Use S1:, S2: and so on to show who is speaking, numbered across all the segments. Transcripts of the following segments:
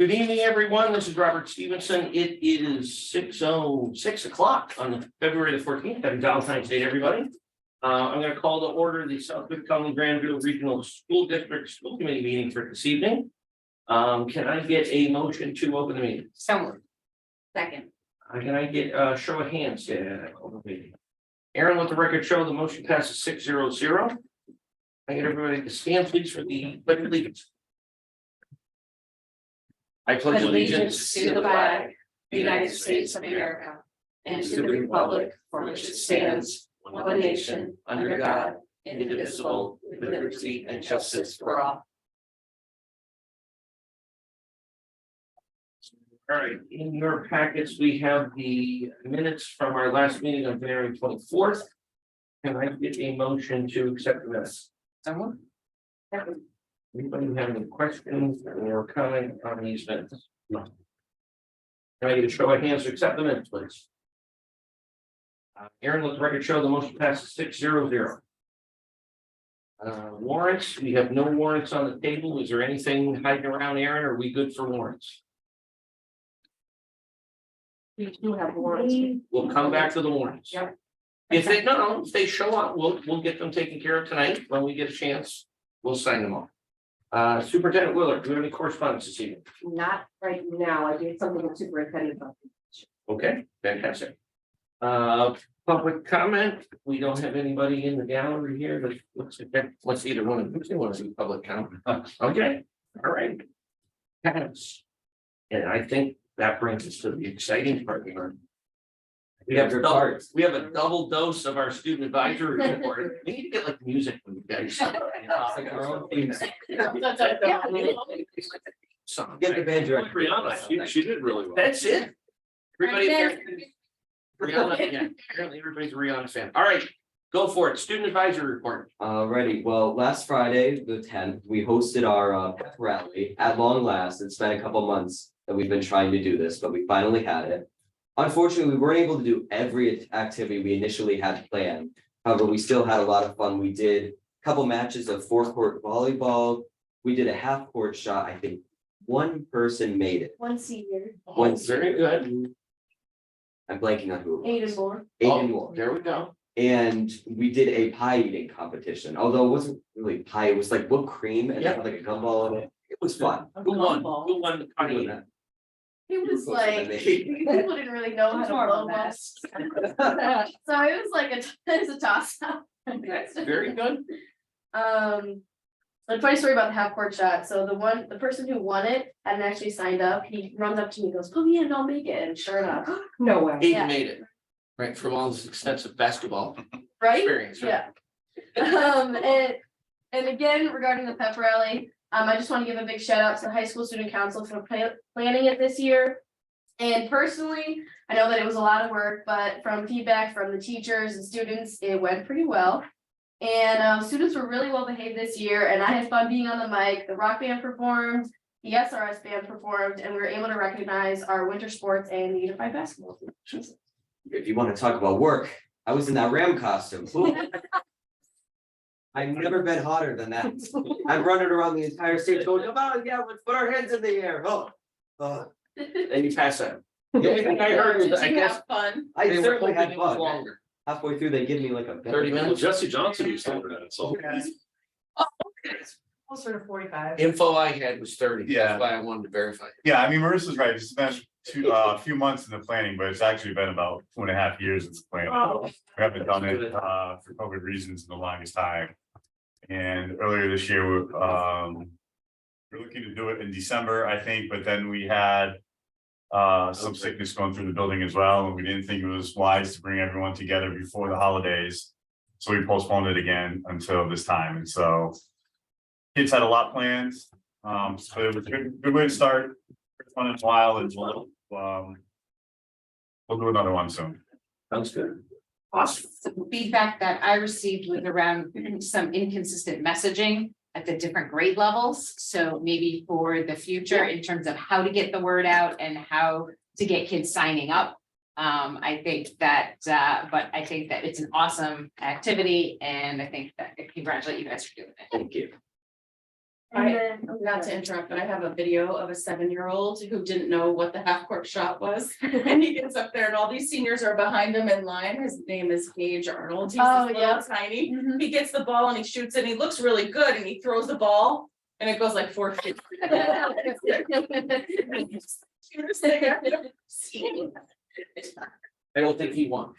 S1: Good evening, everyone. This is Robert Stevenson. It is 6:06 o'clock on February the 14th. Happy Valentine's Day, everybody. I'm going to call to order the Southwood County Grandview Regional School District School Committee meeting for this evening. Can I get a motion to open the meeting?
S2: So moved. Second.
S1: Can I get a show of hands? Open the meeting. Aaron, let the record show the motion passes 6-0-0. I get everybody to stand, please, for the pledge of allegiance. I pledge allegiance
S2: to the flag of the United States of America and to the republic for which it stands, one nation, under God, indivisible, with liberty and justice for all.
S1: All right, in your packets, we have the minutes from our last meeting on January 24th. Can I get a motion to accept the minutes?
S2: Someone?
S1: Anybody have any questions or comment on these minutes? No. Can I get a show of hands to accept the minutes, please? Aaron, let the record show the motion passes 6-0-0. Warrants, we have no warrants on the table. Is there anything hiding around, Aaron? Are we good for warrants?
S2: We do have warrants.
S1: We'll come back to the warrants.
S2: Yep.
S1: If they no, if they show up, we'll get them taken care of tonight when we get a chance. We'll sign them off. Superintendent Willard, do you have any correspondence this evening?
S2: Not right now. I did something with superintendent.
S1: Okay, fantastic. Public comment. We don't have anybody in the gallery here, but let's either one of them want to do public comment. Okay, all right. Pass. And I think that brings us to the exciting part here. We have a double dose of our student advisory report. We need to get like music from you guys.
S3: Get the band director.
S4: Brianna, she did really well.
S1: That's it. Everybody there. Brianna, yeah, apparently everybody's a Rihanna fan. All right, go for it. Student advisory report.
S3: Alrighty, well, last Friday, the 10th, we hosted our pep rally at long last. It's been a couple months that we've been trying to do this, but we finally had it. Unfortunately, we weren't able to do every activity we initially had planned. However, we still had a lot of fun. We did a couple matches of 4-court volleyball. We did a half-court shot. I think one person made it.
S2: One senior.
S1: Oh, very good.
S3: I'm blanking on who. It was.
S2: Aiden Moore.
S3: Aiden Moore.
S1: There we go.
S3: And we did a pie eating competition, although it wasn't really pie, it was like whipped cream and it had like a gumball in it. It was fun.
S1: Who won? Who won the party?
S2: It was
S3: were closer than
S2: like,
S3: me.
S2: people didn't really know how to blow us. So it was like it was a toss up.
S1: Very good.
S2: A funny story about the half court shot. So the person who won it hadn't actually signed up. He runs up to me and goes, "Put me in, I'll make it." And sure enough, no way.
S1: Aiden
S2: Yeah.
S1: made it, right, from all this extensive basketball
S2: Right?
S1: experience. Right?
S2: Yeah. And again, regarding the pep rally, I just want to give a big shout out to the high school student council for planning it this year. And personally, I know that it was a lot of work, but from feedback from the teachers and students, it went pretty well. And students were really well behaved this year, and I had fun being on the mic. The rock band performed, the SRS band performed, and we were able to recognize our winter sports and the unified basketball team.
S3: If you want to talk about work, I was in that Ram costume. I've never been hotter than that. I'm running around the entire stage going, "Oh, yeah, let's put our hands in the air."
S1: And you pass that. The only thing I heard was, I guess,
S2: Fun.
S3: I
S1: they were
S3: certainly
S1: hoping
S3: had
S1: it was
S3: fun.
S1: longer.
S3: Halfway through, they give me like a
S1: 30
S4: Well,
S1: minutes.
S4: Jesse Johnson used to do that, so.
S2: Closer to 45.
S1: Info I had was 30.
S5: Yeah.
S1: That's why I wanted to verify.
S5: Yeah, I mean, Marissa's right. It's been a few months in the planning, but it's actually been about 2.5 years in the planning.
S2: Oh.
S5: We haven't done it for COVID reasons in the longest time. And earlier this year, we're looking to do it in December, I think, but then we had some sickness going through the building as well, and we didn't think it was wise to bring everyone together before the holidays. So we postponed it again until this time, and so kids had a lot planned. So it was a good way to start. First one in a while, and we'll do another one soon.
S1: Sounds good. Awesome.
S6: Some feedback that I received was around some inconsistent messaging at the different grade levels. So maybe for the future, in terms of how to get the word out and how to get kids signing up. I think that, but I think that it's an awesome activity, and I think that I congratulate you guys for doing it.
S3: Thank you.
S2: And then,
S7: Not to interrupt, but I have a video of a 7-year-old who didn't know what the half court shot was. And he gets up there and all these seniors are behind him in line. His name is Gage Arnold. He's
S2: Oh,
S7: this
S2: yeah.
S7: little tiny.
S2: Mhm.
S7: He gets the ball and he shoots it and he looks really good and he throws the ball and it goes like 4 feet. Cutest thing I've ever seen.
S1: I don't think he won.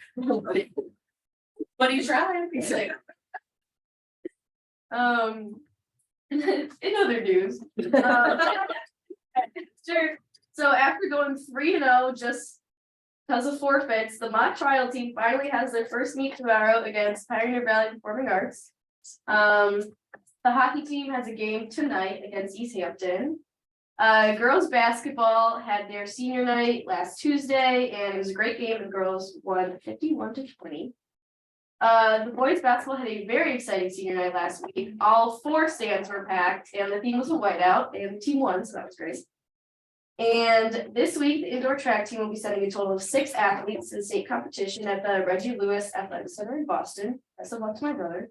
S7: But he tried. He's like,
S2: in other news. Sure, so after going 3-0, just because of forfeits, the mock trial team finally has their first meet tomorrow against Pioneer Valley Performing Arts. The hockey team has a game tonight against East Hampton. Girls basketball had their senior night last Tuesday, and it was a great game. The girls won 51-20. The boys basketball had a very exciting senior night last week. All 4 stands were packed, and the theme was a whiteout, and the team won, so that was great. And this week, the indoor track team will be sending a total of 6 athletes to the state competition at the Reggie Lewis Athletic Center in Boston. Best of luck to my brother.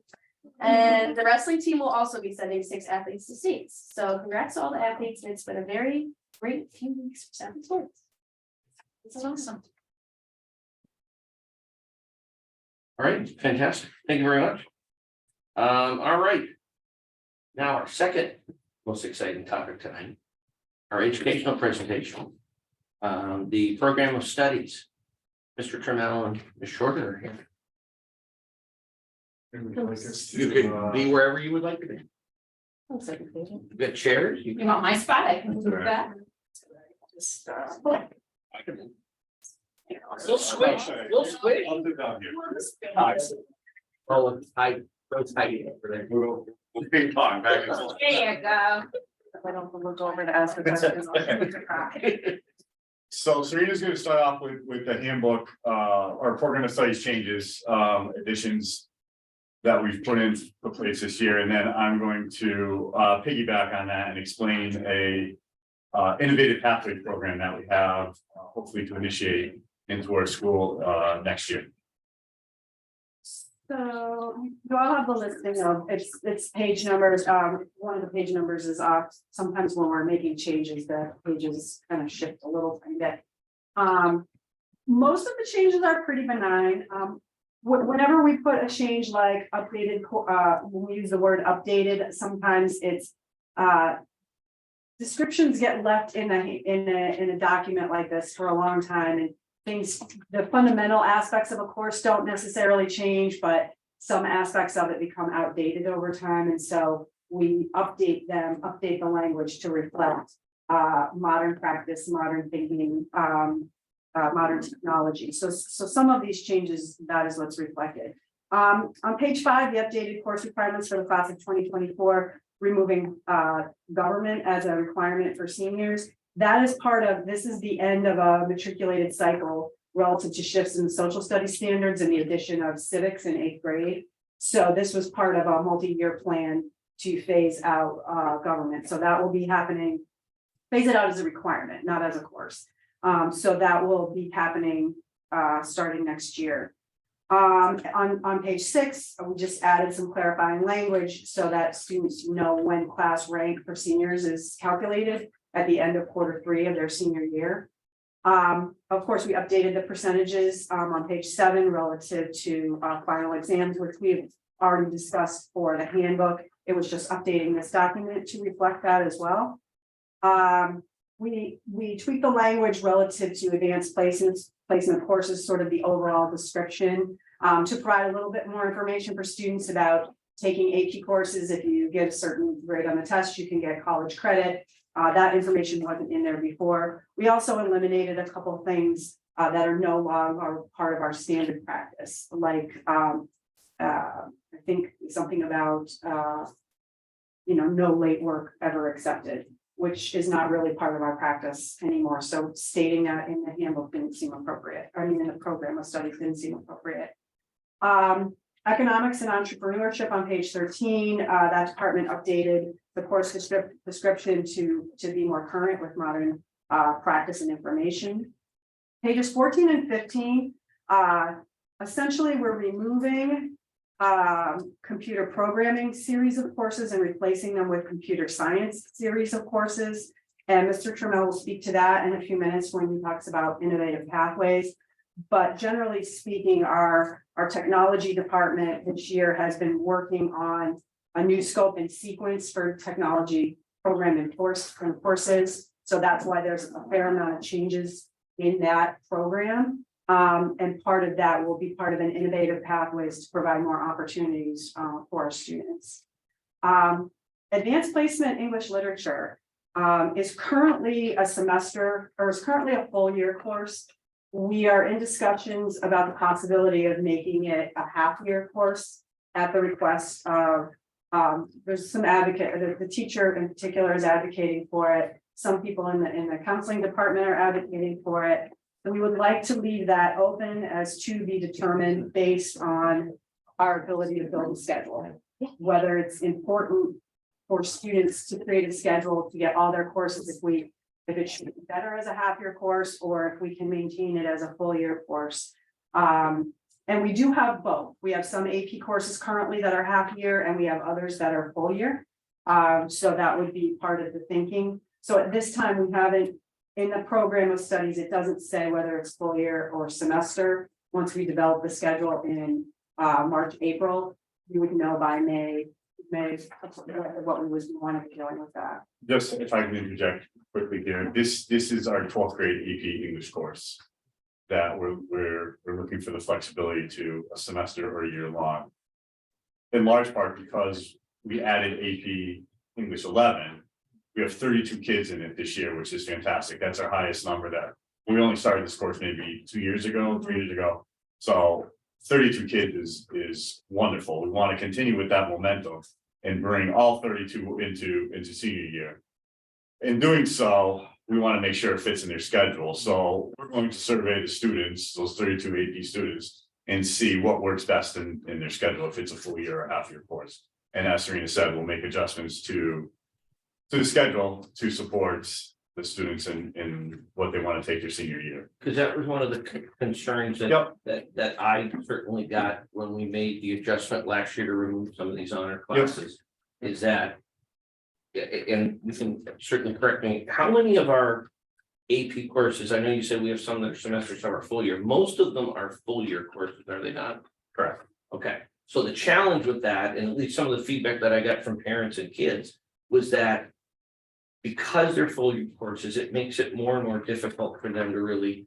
S2: And the wrestling team will also be sending 6 athletes to states. So congrats to all the athletes, and it's been a very great few weeks for Southern sports.
S6: It's awesome.
S1: All right, fantastic. Thank you very much. All right. Now our second most exciting topic tonight, our educational presentation. The program of studies. Mr. Trammell and Ms. Shorter are here. You can be wherever you would like to be. You got chairs. You
S6: You
S1: can.
S6: want my spot? I can move that.
S1: We'll switch. We'll switch.
S5: I'll do down here.
S1: Oh, I, those tight over there.
S5: We'll ping pong back and forth.
S6: There you go.
S7: I don't look over to ask a question.
S5: So Serena's gonna start off with the handbook, our program of studies changes, additions. That we've put into place this year, and then I'm going to piggyback on that and explain a. Innovative pathway program that we have, hopefully to initiate into our school next year.
S8: So you all have the listing of, it's page numbers, one of the page numbers is off, sometimes when we're making changes, the pages kind of shift a little bit. Most of the changes are pretty benign, whenever we put a change like updated, when we use the word updated, sometimes it's, descriptions get left in a document like this for a long time, and things, the fundamental aspects of a course don't necessarily change, but some aspects of it become outdated over time, and so we update the language to reflect modern practice, modern thinking, modern technology. So some of these changes, that is what's reflected. On page 5, the updated course requirements for the class of 2024, removing government as a requirement for seniors. That is part of, this is the end of a matriculated cycle relative to shifts in social studies standards and the addition of civics in 8th grade. So this was part of a multi-year plan to phase out government. So that will be happening, phase it out as a requirement, not as a course. So that will be happening starting next year. On page 6, we just added some clarifying language so that students know when class rank for seniors is calculated at the end of Q3 of their senior year. Of course, we updated the percentages on page 7 relative to final exams, which we've already discussed for the handbook. It was just updating this document to reflect that as well. We tweaked the language relative to advanced placement courses, sort of the overall description, to provide a little bit more information for students about taking AP courses. If you get a certain grade on the test, you can get college credit. That information wasn't in there before. We also eliminated a couple of things that are no longer part of our standard practice, like I think something about no late work ever accepted, which is not really part of our practice anymore. So stating that in the handbook didn't seem appropriate. I mean, in the program of studies didn't seem appropriate. Economics and entrepreneurship on page 13, that department updated the course description to be more current with modern practice and information. Pages 14 and 15, essentially we're removing computer programming series of courses and replacing them with computer science series of courses. And Mr. Trammell will speak to that in a few minutes when he talks about innovative pathways. But generally speaking, our technology department this year has been working on a new scope and sequence for technology programming courses. So that's why there's a fair amount of changes in that program. And part of that will be part of an innovative pathways to provide more opportunities for our students. Advanced placement English literature is currently a semester or is currently a full year course. We are in discussions about the possibility of making it a half-year course at the request of, there's some advocate, the teacher in particular is advocating for it. Some people in the counseling department are advocating for it. And we would like to leave that open as to be determined based on our ability to build a schedule. Whether it's important for students to create a schedule to get all their courses if it should be better as a half-year course, or if we can maintain it as a full year course. And we do have both. We have some AP courses currently that are half year and we have others that are full year. So that would be part of the thinking. So at this time, we haven't, in the program of studies, it doesn't say whether it's full year or semester. Once we develop the schedule in March, April, we would know by May what we was want to be doing with that.
S5: Just if I can interject quickly here, this is our 12th grade AP English course. That we're looking for the flexibility to a semester or a year long. In large part because we added AP English 11. We have 32 kids in it this year, which is fantastic. That's our highest number that we only started this course maybe 2 years ago, 3 years ago. So 32 kids is wonderful. We want to continue with that momentum and bring all 32 into senior year. In doing so, we want to make sure it fits in their schedule. So we're going to survey the students, those 32 AP students, and see what works best in their schedule, if it's a full year or half year course. And as Serena said, we'll make adjustments to the schedule to support the students in what they want to take their senior year.
S1: Because that was one of the concerns
S5: Yep.
S1: that I certainly got when we made the adjustment last year to remove some of these honor classes. Is that, and you can certainly correct me, how many of our AP courses, I know you said we have some that are semesters, some are full year, most of them are full year courses, are they not?
S5: Correct.
S1: Okay, so the challenge with that, and at least some of the feedback that I got from parents and kids, was that because they're full year courses, it makes it more and more difficult for them to really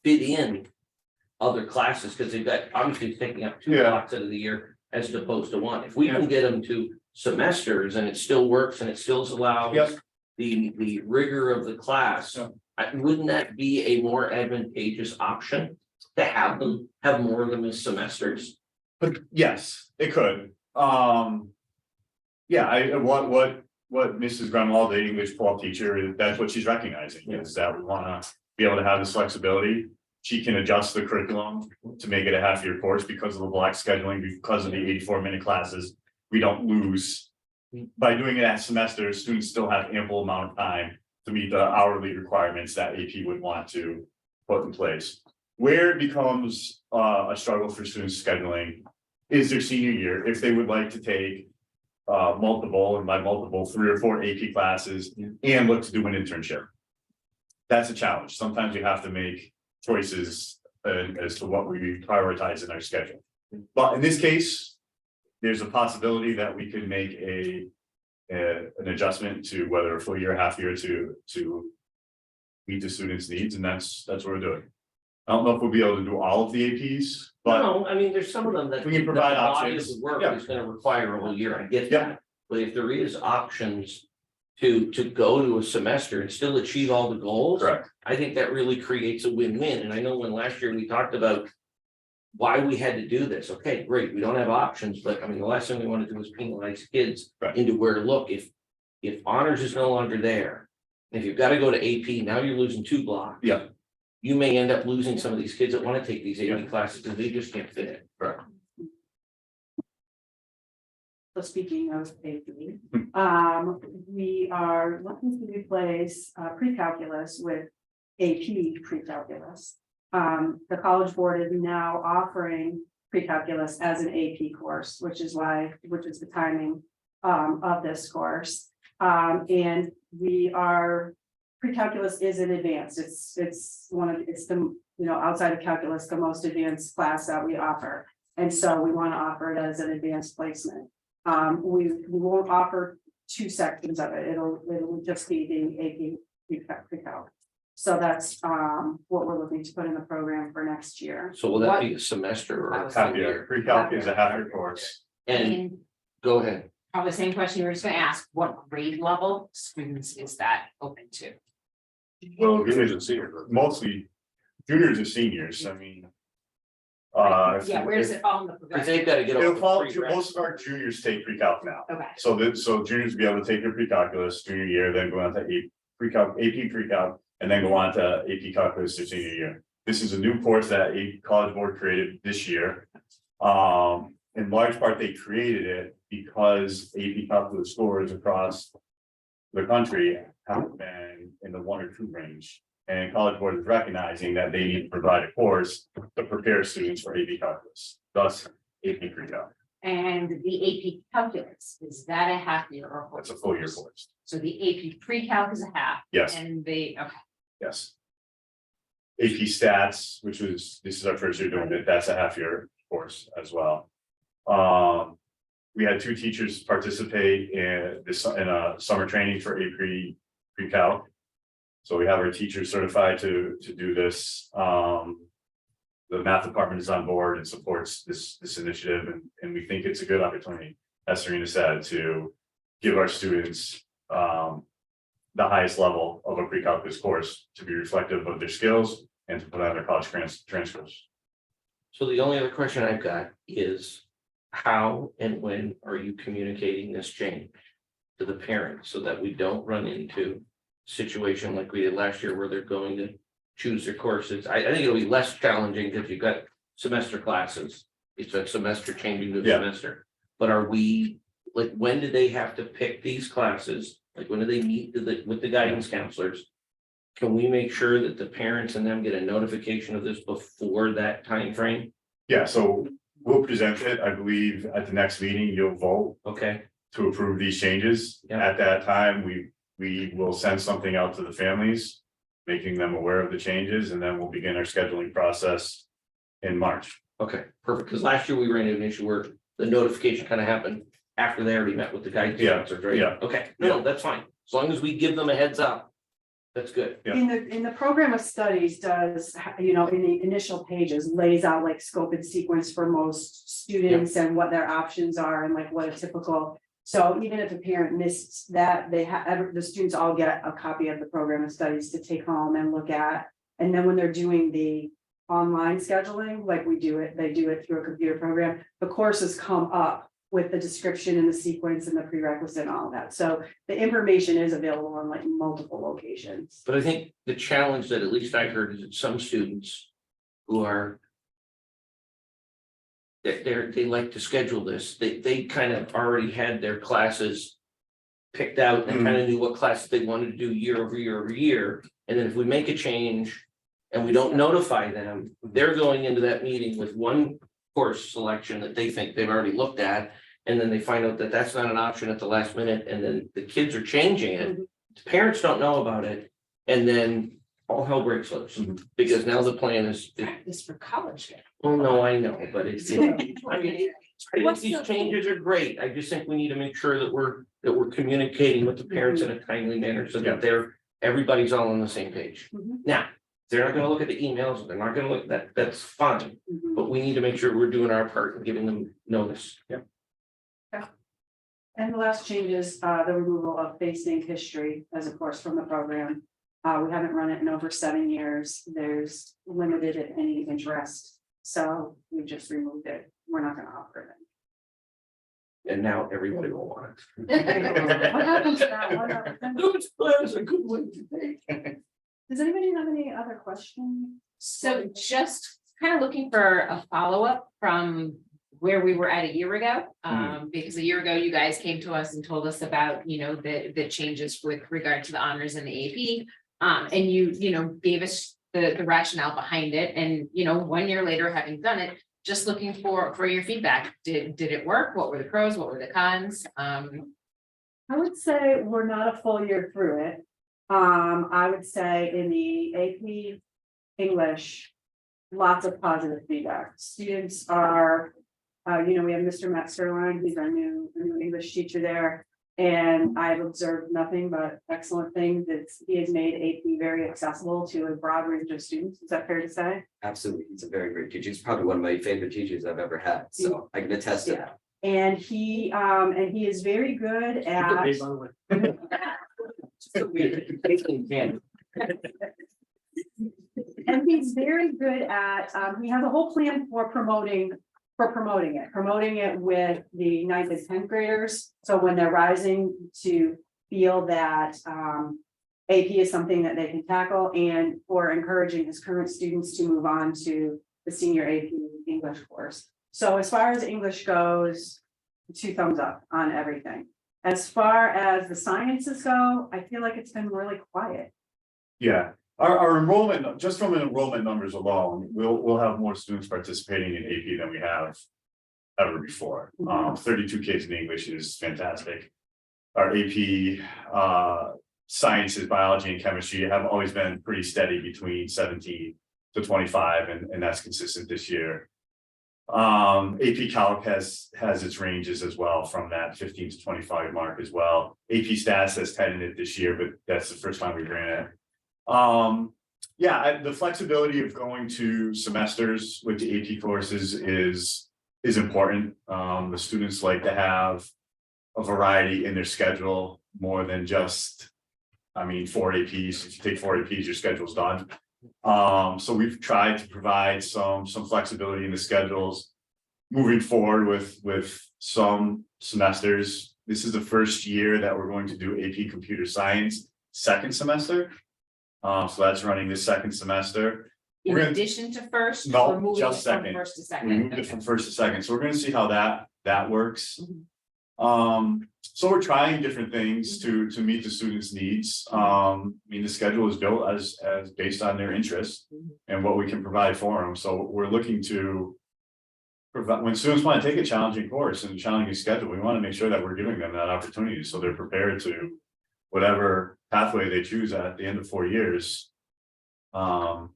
S1: fit in other classes, because they've got obviously taking up 2 blocks out of the year as opposed to 1. If we can get them to semesters and it still works and it still allows the rigor of the class, wouldn't that be a more advantageous option to have more of them as semesters?
S5: But yes, it could. Yeah, what Mrs. Grunwald, the English 12 teacher, that's what she's recognizing, is that we want to be able to have this flexibility. She can adjust the curriculum to make it a half-year course because of the block scheduling, because of the 84-minute classes. We don't lose. By doing it at semester, students still have ample amount of time to meet the hourly requirements that AP would want to put in place. Where it becomes a struggle for students scheduling is their senior year, if they would like to take multiple, and by multiple, 3 or 4 AP classes and look to do an internship. That's a challenge. Sometimes we have to make choices as to what we prioritize in our schedule. But in this case, there's a possibility that we could make an adjustment to whether a full year, half year to meet the students' needs, and that's what we're doing. I don't know if we'll be able to do all of the APs, but
S1: No, I mean, there's some of them that.
S5: we can provide
S1: the body of
S5: options.
S1: the work
S5: Yeah.
S1: is gonna require a whole year, I get
S5: Yeah.
S1: that, but if there is options. To go to a semester and still achieve all the goals.
S5: Correct.
S1: I think that really creates a win-win, and I know when last year we talked about. Why we had to do this, okay, great, we don't have options, but I mean, the last thing we want to do is penalize kids.
S5: Right.
S1: Into where, look, if honors is no longer there. If you've got to go to AP, now you're losing 2 blocks.
S5: Yeah.
S1: You may end up losing some of these kids that want to take these AP classes because they just can't fit it.
S5: Correct.
S8: So speaking of AP, we are looking to replace pre-calculus with AP pre-calculus. The College Board is now offering pre-calculus as an AP course, which is the timing of this course. And pre-calculus is an advanced, it's outside of calculus, the most advanced class that we offer. And so we want to offer it as an advanced placement. We won't offer 2 sections of it, it'll just be the AP pre-calc. So that's what we're looking to put in the program for next year.
S1: So will that be a semester or a
S5: Half
S1: full
S5: year,
S1: year?
S5: pre-calc is a half year course.
S1: And go ahead.
S6: Probably the same question you were just gonna ask, what grade level students is that open to?
S5: Well,
S4: Juniors and seniors.
S5: mostly juniors and seniors, I mean.
S6: Yeah, where does it fall in the
S1: Cause
S6: progression?
S1: they've got to get.
S5: It'll
S1: over
S5: fall,
S1: the pre-req.
S5: most of our juniors take pre-calc now.
S6: Okay,
S5: So juniors will be able to take their pre-calculus junior year, then go on to AP pre-calc, and then go on to AP calculus their senior year. This is a new course that a College Board created this year. In large part, they created it because AP calculus scores across the country have been in the 1 or 2 range. And College Board is recognizing that they need to provide a course to prepare students for AP calculus, thus AP pre-calc.
S6: and the AP calculus, is that a half year or?
S5: It's a full year course.
S6: So the AP pre-calc is a half.
S5: Yes.
S6: And okay,
S5: Yes. AP stats, this is our first year doing it, that's a half year course as well. We had 2 teachers participate in a summer training for AP pre-calc. So we have our teachers certified to do this. The math department is on board and supports this initiative, and we think it's a good opportunity, as Serena said, to give our students the highest level of a pre-calculus course to be reflective of their skills and to put on their college transcripts.
S1: So the only other question I've got is how and when are you communicating this change to the parents so that we don't run into a situation like we did last year where they're going to choose their courses? I think it'll be less challenging because you've got semester classes. It's a semester changing to a
S5: Yeah.
S1: semester. But are we, like, when do they have to pick these classes? Like, when do they meet with the guidance counselors? Can we make sure that the parents and them get a notification of this before that time frame?
S5: Yeah, so we'll present it, I believe, at the next meeting, you'll vote
S1: Okay,
S5: to approve these changes.
S1: Yeah.
S5: At that time, we will send something out to the families, making them aware of the changes, and then we'll begin our scheduling process in March.
S1: okay, perfect. Because last year we ran into an issue where the notification kind of happened after they already met with the guidance
S5: Yeah,
S1: counselors, right?
S5: yeah.
S1: Okay, no, that's fine. As long as we give them a heads up, that's good.
S5: Yeah.
S8: In the program of studies does, in the initial pages lays out like scope and sequence for most students and what their options are and like what a typical. So even if a parent missed that, the students all get a copy of the program of studies to take home and look at. And then when they're doing the online scheduling, like they do it through a computer program, the courses come up with the description and the sequence and the prerequisite and all of that. So the information is available on like multiple locations.
S1: But I think the challenge that at least I heard is that some students who are they like to schedule this, they kind of already had their classes picked out and kind of knew what classes they wanted to do year over year over year. And then if we make a change and we don't notify them, they're going into that meeting with one course selection that they think they've already looked at. And then they find out that that's not an option at the last minute, and then the kids are changing it. The parents don't know about it, and then all hell breaks loose. Because now the plan is,
S6: practice for college.
S1: oh, no, I know, but it's, I mean, I think these changes are great. I just think we need to make sure that we're communicating with the parents in a timely manner so that everybody's all on the same page. Now, they're not gonna look at the emails, they're not gonna look, that's fine, but we need to make sure we're doing our part and giving them notice. Yeah.
S8: And the last change is the removal of basic history as a course from the program. We haven't run it in over 7 years. There's limited if any interest. So we just removed it. We're not gonna offer it.
S1: And now everybody will want
S8: What happened to that one?
S1: it. That's a good one to take.
S8: Does anybody have any other questions?
S6: So just kind of looking for a follow-up from where we were at a year ago. Because a year ago, you guys came to us and told us about, the changes with regard to the honors and the AP. And you gave us the rationale behind it. And, 1 year later, having done it, just looking for your feedback. Did it work? What were the pros? What were the cons?
S8: I would say we're not a full year through it. I would say in the AP English, lots of positive feedback. Students are, we have Mr. Matt Sterling, he's our new English teacher there. And I've observed nothing but excellent things. He has made AP very accessible to a broad range of students. Is that fair to say?
S3: Absolutely, he's a very great teacher. He's probably one of my favorite teachers I've ever had, so I can attest to that.
S8: And he is very good at. And he's very good at, he has a whole plan for promoting it with the 9th and 10th graders. So when they're rising to feel that AP is something that they can tackle, and for encouraging his current students to move on to the senior AP English course. So as far as English goes, 2 thumbs up on everything. As far as the sciences go, I feel like it's been really quiet.
S5: Yeah, our enrollment, just from enrollment numbers alone, we'll have more students participating in AP than we have ever before. 32 kids in English is fantastic. Our AP sciences, biology and chemistry have always been pretty steady between 17 to 25, and that's consistent this year. AP Calc has its ranges as well, from that 15 to 25 mark as well. AP Stats has 10 in it this year, but that's the first time we ran it. The flexibility of going to semesters with the AP courses is important. The students like to have a variety in their schedule more than just, 4 APs. If you take 4 APs, your schedule's done. So we've tried to provide some flexibility in the schedules moving forward with some semesters. This is the first year that we're going to do AP Computer Science second semester. So that's running this second semester.
S6: In
S5: We're gonna-
S6: addition to first?
S5: No,
S6: or moving
S5: just
S6: it from
S5: second.
S6: First to
S5: We
S6: second.
S5: moved it from first to second, so we're gonna see how that works.
S6: Mhm.
S5: So we're trying different things to meet the students' needs. The schedule is built as based on their interest and what we can provide for them. So we're looking to provide, when students want to take a challenging course and a challenging schedule, we want to make sure that we're giving them that opportunity, so they're prepared to whatever pathway they choose at the end of 4 years.
S6: And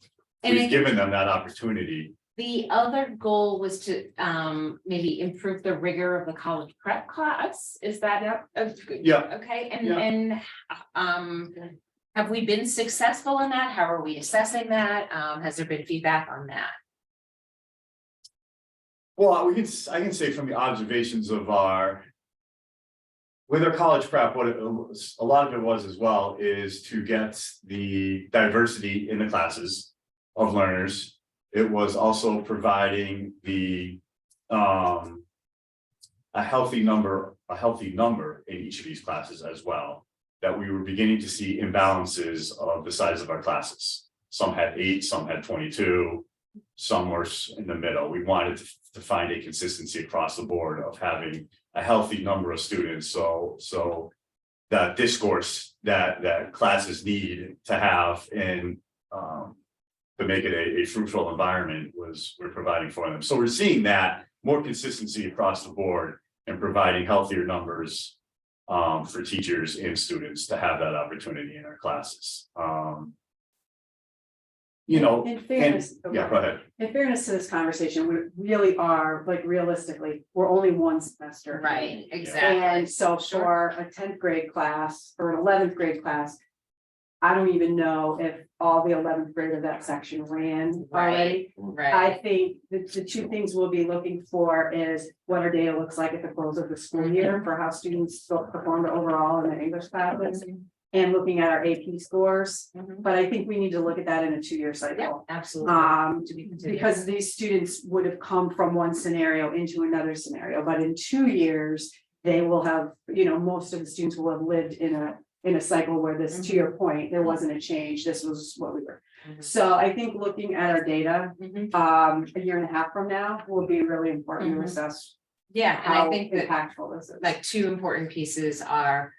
S5: We've given them that opportunity.
S6: the other goal was to maybe improve the rigor of the college prep class. Is that?
S5: Yeah.
S6: Okay,
S5: Yeah.
S6: and have we been successful in that? How are we assessing that? Has there been feedback on that?
S5: Well, I can say from the observations of with our college prep, what a lot of it was as well is to get the diversity in the classes of learners. It was also providing a healthy number in each of these classes as well. That we were beginning to see imbalances of the size of our classes. Some had 8, some had 22, some were in the middle. We wanted to find a consistency across the board of having a healthy number of students. So that discourse that classes need to have in to make it a fruitful environment we're providing for them. So we're seeing that more consistency across the board and providing healthier numbers for teachers and students to have that opportunity in our classes.
S8: In fairness,
S5: Yeah, go ahead.
S8: in fairness to this conversation, we really are, like, realistically, we're only 1 semester.
S6: Right, exactly.
S8: And so
S6: Sure.
S8: for a 10th grade class or an 11th grade class, I don't even know if all the 11th grade of that section ran already.
S6: Right.
S8: I think the 2 things we'll be looking for is what our data looks like at the close of the school year for how students performed overall in their English classes, and looking at our AP scores.
S6: Mhm.
S8: But I think we need to look at that in a 2-year
S6: Yeah,
S8: cycle.
S6: absolutely. To be continued.
S8: Because these students would have come from one scenario into another scenario, but in 2 years, they will have, most of the students will have lived in a cycle where this, to your point, there wasn't a change. This was what we were.
S6: Mhm.
S8: So I think looking at our data,
S6: Mhm.
S8: a year and a half from now will be really important to
S6: Mhm.
S8: assess
S6: Yeah, and I
S8: how
S6: think that
S8: impactful this is.
S6: like 2 important pieces are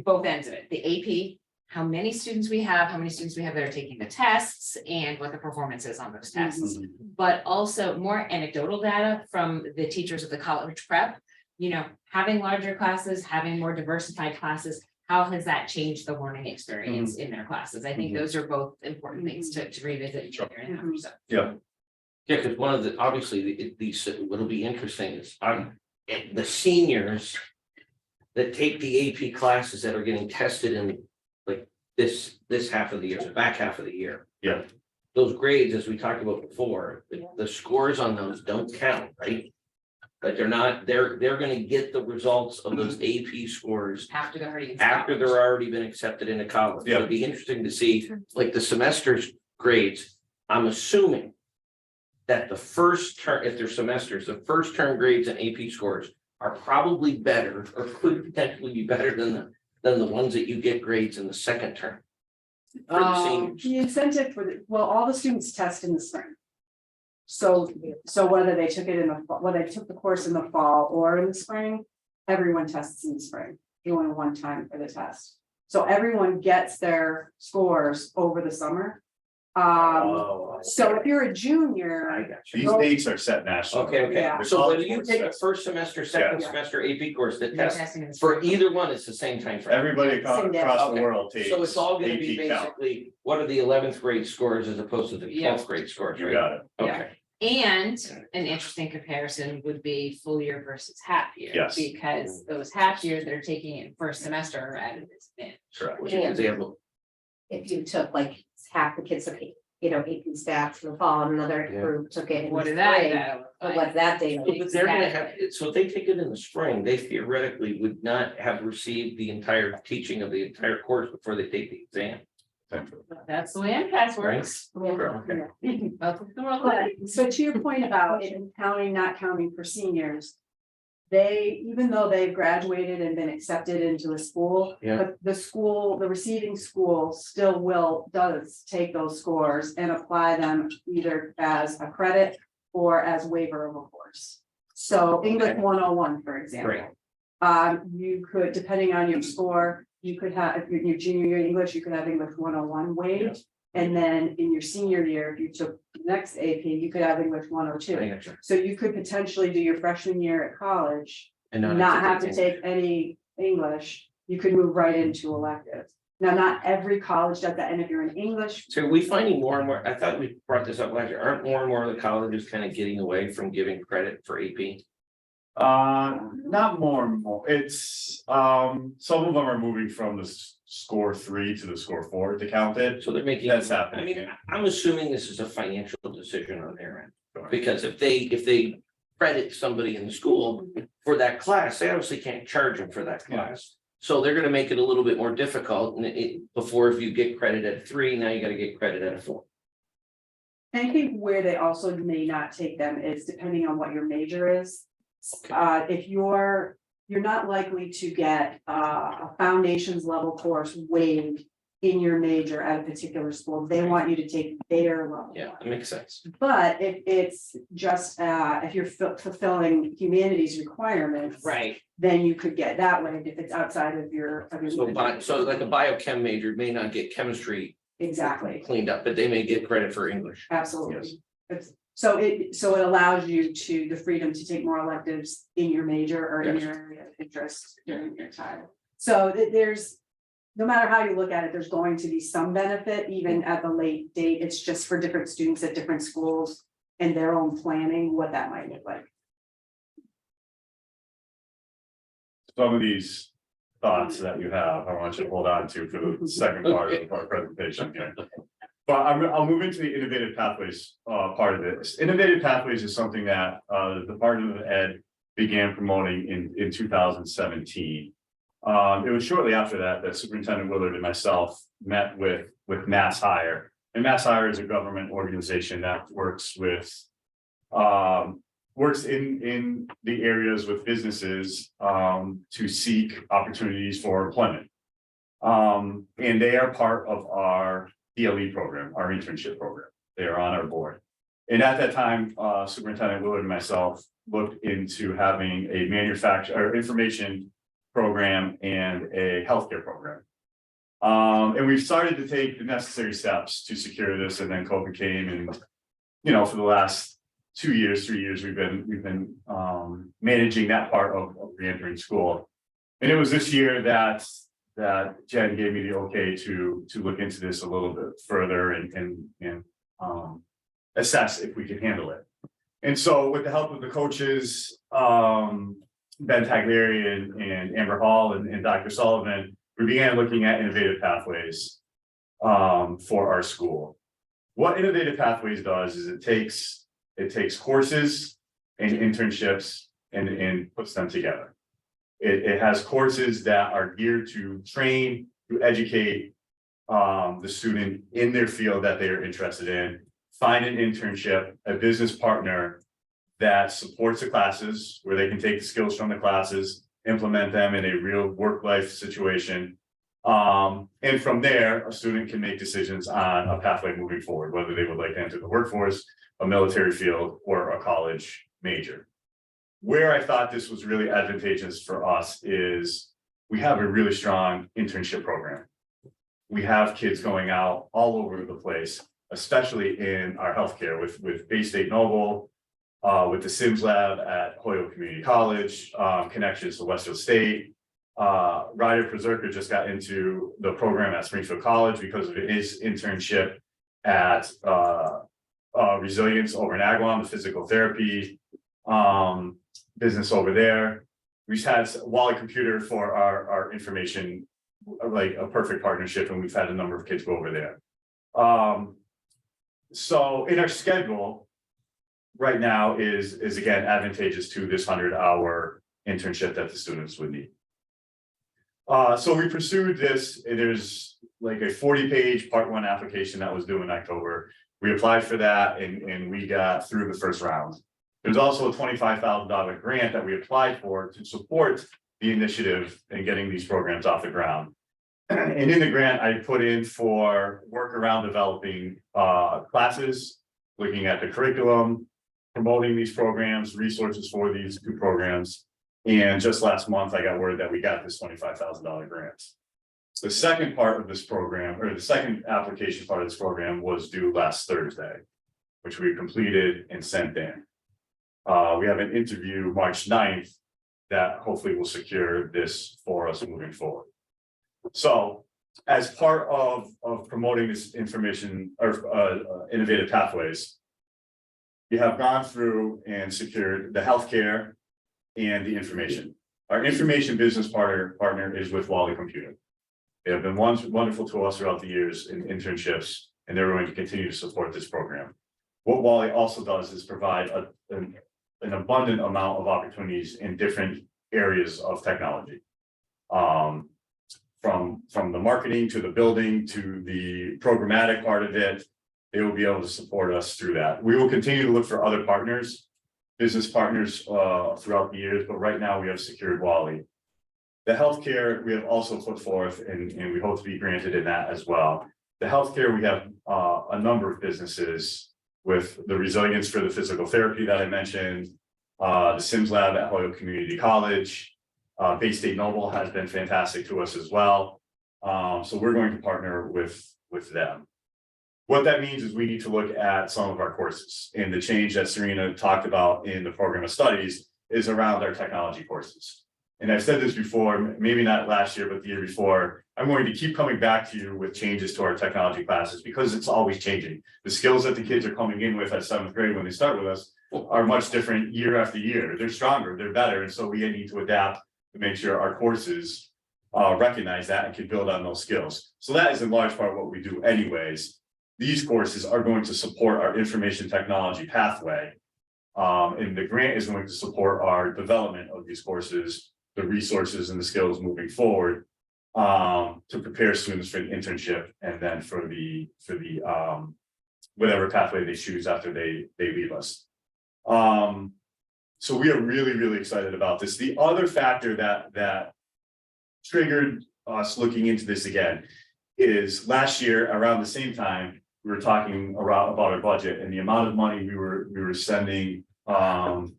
S6: both ends of it, the AP how many students we have, that are taking the tests, and what the performance is on those tests. But also more anecdotal data from the teachers of the college prep. You know, having larger classes, having more diversified classes, how has that changed the learning experience in their classes? I think those are both important things to revisit each year and after, so.
S5: Yeah,
S1: Yeah, because one of the, obviously, these, what'll be interesting is, the seniors that take the AP classes that are getting tested in like this half of the year, the back half of the year.
S5: Yeah.
S1: Those grades, as we talked about before, the scores on those don't count, right? But they're gonna get the results of those AP scores
S6: After they're already. in
S1: after
S6: college.
S1: they're already been accepted into college.
S5: Yeah.
S1: It'd be interesting to see, like the semester's grades. I'm assuming that the first term, if they're semesters, the first term grades and AP scores are probably better or could potentially be better than the ones that you get grades in the second term. For the seniors.
S8: The incentive all the students test in the spring. So whether they took it in the, whether they took the course in the fall or in the spring, everyone tests in the spring. You only one time for the test. So everyone gets their scores over the summer. So if you're a
S1: I
S8: junior,
S1: got you.
S5: these dates are set nationally.
S1: Okay,
S8: Yeah.
S1: okay. So whether you take a first semester, second
S8: Yeah.
S1: semester AP course, the
S6: You're
S1: test
S6: testing in the
S1: for
S6: spring.
S1: either one, it's the same time frame.
S5: Everybody
S8: Same day.
S5: across the
S1: Okay.
S5: world takes.
S1: So it's all gonna be
S5: AP Calc.
S1: basically, what are the 11th grade scores as opposed to the
S6: Yeah.
S1: 12th grade scores,
S5: You
S1: right?
S5: got it.
S1: Okay,
S6: And an interesting comparison would be full year versus half year.
S5: Yes.
S6: Because those half years that are taking it first semester are added as in.
S5: Correct.
S1: which is example.
S9: If you took like half the kids took, AP stats in the fall, and another
S1: Yeah.
S9: group took it in
S6: What
S9: the
S6: did that
S9: spring.
S6: look
S9: But
S6: like?
S9: what's that data?
S1: But they're gonna have,
S6: Exactly.
S1: so if they take it in the spring, they theoretically would not have received the entire teaching of the entire course before they take the exam.
S6: That's the way MCAS works.
S1: Okay.
S6: Welcome to the world.
S8: but so to your point about it counting, not counting for seniors. They, even though they've graduated and been accepted into a school,
S1: Yeah.
S8: but the receiving school still does take those scores and apply them either as a credit or as waiver of a course. So English
S1: Okay.
S8: 101, for example.
S1: Great.
S8: You could, depending on your score, you could have, if you're in your junior year English, you could have English 101 waived. And then in your senior year, if you took the next AP, you could have English 102.
S1: I got you.
S8: So you could potentially do your freshman year at college,
S1: And
S8: not have to take any English, you could move right into electives. Now, not every college does that, and if you're in English,
S1: So are we finding more and more, I thought we brought this up last year, aren't more and more of the colleges kind of getting away from giving credit for AP?
S5: Not more and more. It's, some of them are moving from the score 3 to the score 4 to count it.
S1: So they're making.
S5: That's
S1: I
S5: happening,
S1: mean,
S5: yeah.
S1: I'm assuming this is a financial decision on their end, because if they credit somebody in the school for that class, they obviously can't charge them for that class. So they're gonna make it a little bit more difficult, and before, if you get credit at 3, now you gotta get credit at 4.
S8: I think where they also may not take them is depending on what your major is. If you're not likely to get a foundations level course waived in your major at a particular school, they want you to take their level.
S1: Yeah, that makes sense.
S8: But if it's just, if you're fulfilling humanities requirements.
S6: Right.
S8: Then you could get that way if it's outside of your.
S1: So like a biochem major may not get chemistry
S8: Exactly,
S1: cleaned up, but they may get credit for English.
S8: absolutely. So it allows you the freedom to take more electives in your major or in
S1: Yes.
S8: your area of interest during your time. So there's, no matter how you look at it, there's going to be some benefit even at the late date. It's just for different students at different schools and their own planning, what that might look like.
S5: Some of these thoughts that you have, I want you to hold on to for the second part of our presentation here. But I'll move into the innovative pathways part of this. Innovative pathways is something that the Department of Ed began promoting in 2017. It was shortly after that Superintendent Willard and myself met with Mass Hire. And Mass Hire is a government organization that works with works in the areas with businesses to seek opportunities for employment. And they are part of our DLE program, our internship program. They are on our board. And at that time, Superintendent Willard and myself looked into having a information program and a healthcare program. And we've started to take the necessary steps to secure this, and then COVID came and, for the last 2 years, 3 years, we've been managing that part of reentering school. And it was this year that Jen gave me the okay to look into this a little bit further and assess if we can handle it. And so with the help of the coaches, Ben Taglieri and Amber Hall and Dr. Sullivan, we began looking at innovative pathways for our school. What Innovative Pathways does is it takes courses and internships and puts them together. It has courses that are geared to train, to educate the student in their field that they are interested in, find an internship, a business partner that supports the classes, where they can take the skills from the classes, implement them in a real work-life situation. And from there, a student can make decisions on a pathway moving forward, whether they would like to enter the workforce, a military field, or a college major. Where I thought this was really advantageous for us is we have a really strong internship program. We have kids going out all over the place, especially in our healthcare with Bay State Noble, with the Sims Lab at Hoyle Community College, connections to Westfield State. Ryder Preserker just got into the program at Springfield College because of his internship at Resilience over in Agawam, the physical therapy business over there. We've had Wally Computer for our information, like a perfect partnership, and we've had a number of kids go over there. So in our schedule right now is again advantageous to this 100-hour internship that the students would need. So we pursued this. There's like a 40-page part 1 application that was due in October. We applied for that and we got through the first round. There's also a $25,000 grant that we applied for to support the initiative and getting these programs off the ground. And in the grant, I put in for work around developing classes, looking at the curriculum, promoting these programs, resources for these 2 programs. And just last month, I got word that we got this $25,000 grant. The second part of this program, or the second application part of this program, was due last Thursday, which we completed and sent in. We have an interview March 9th that hopefully will secure this for us moving forward. So as part of promoting this information or innovative pathways, we have gone through and secured the healthcare and the information. Our information business partner is with Wally Computer. They have been wonderful to us throughout the years in internships, and they're going to continue to support this program. What Wally also does is provide an abundant amount of opportunities in different areas of technology. From the marketing to the building to the programmatic part of it, they will be able to support us through that. We will continue to look for other partners, business partners throughout the years, but right now we have secured Wally. The healthcare we have also put forth and we hope to be granted in that as well. The healthcare, we have a number of businesses with the Resilience for the physical therapy that I mentioned, the Sims Lab at Hoyle Community College, Bay State Noble has been fantastic to us as well. So we're going to partner with them. What that means is we need to look at some of our courses, and the change that Serena talked about in the program of studies is around our technology courses. And I've said this before, maybe not last year, but the year before, I'm going to keep coming back to you with changes to our technology classes because it's always changing. The skills that the kids are coming in with at 7th grade when they start with us are much different year after year. They're stronger, they're better. And so we need to adapt to make sure our courses recognize that and can build on those skills. So that is in large part what we do anyways. These courses are going to support our information technology pathway. And the grant is going to support our development of these courses, the resources and the skills moving forward to prepare students for an internship and then for the whatever pathway they choose after they leave us. So we are really, really excited about this. The other factor that triggered us looking into this again is last year around the same time, we were talking about our budget and the amount of money we were sending to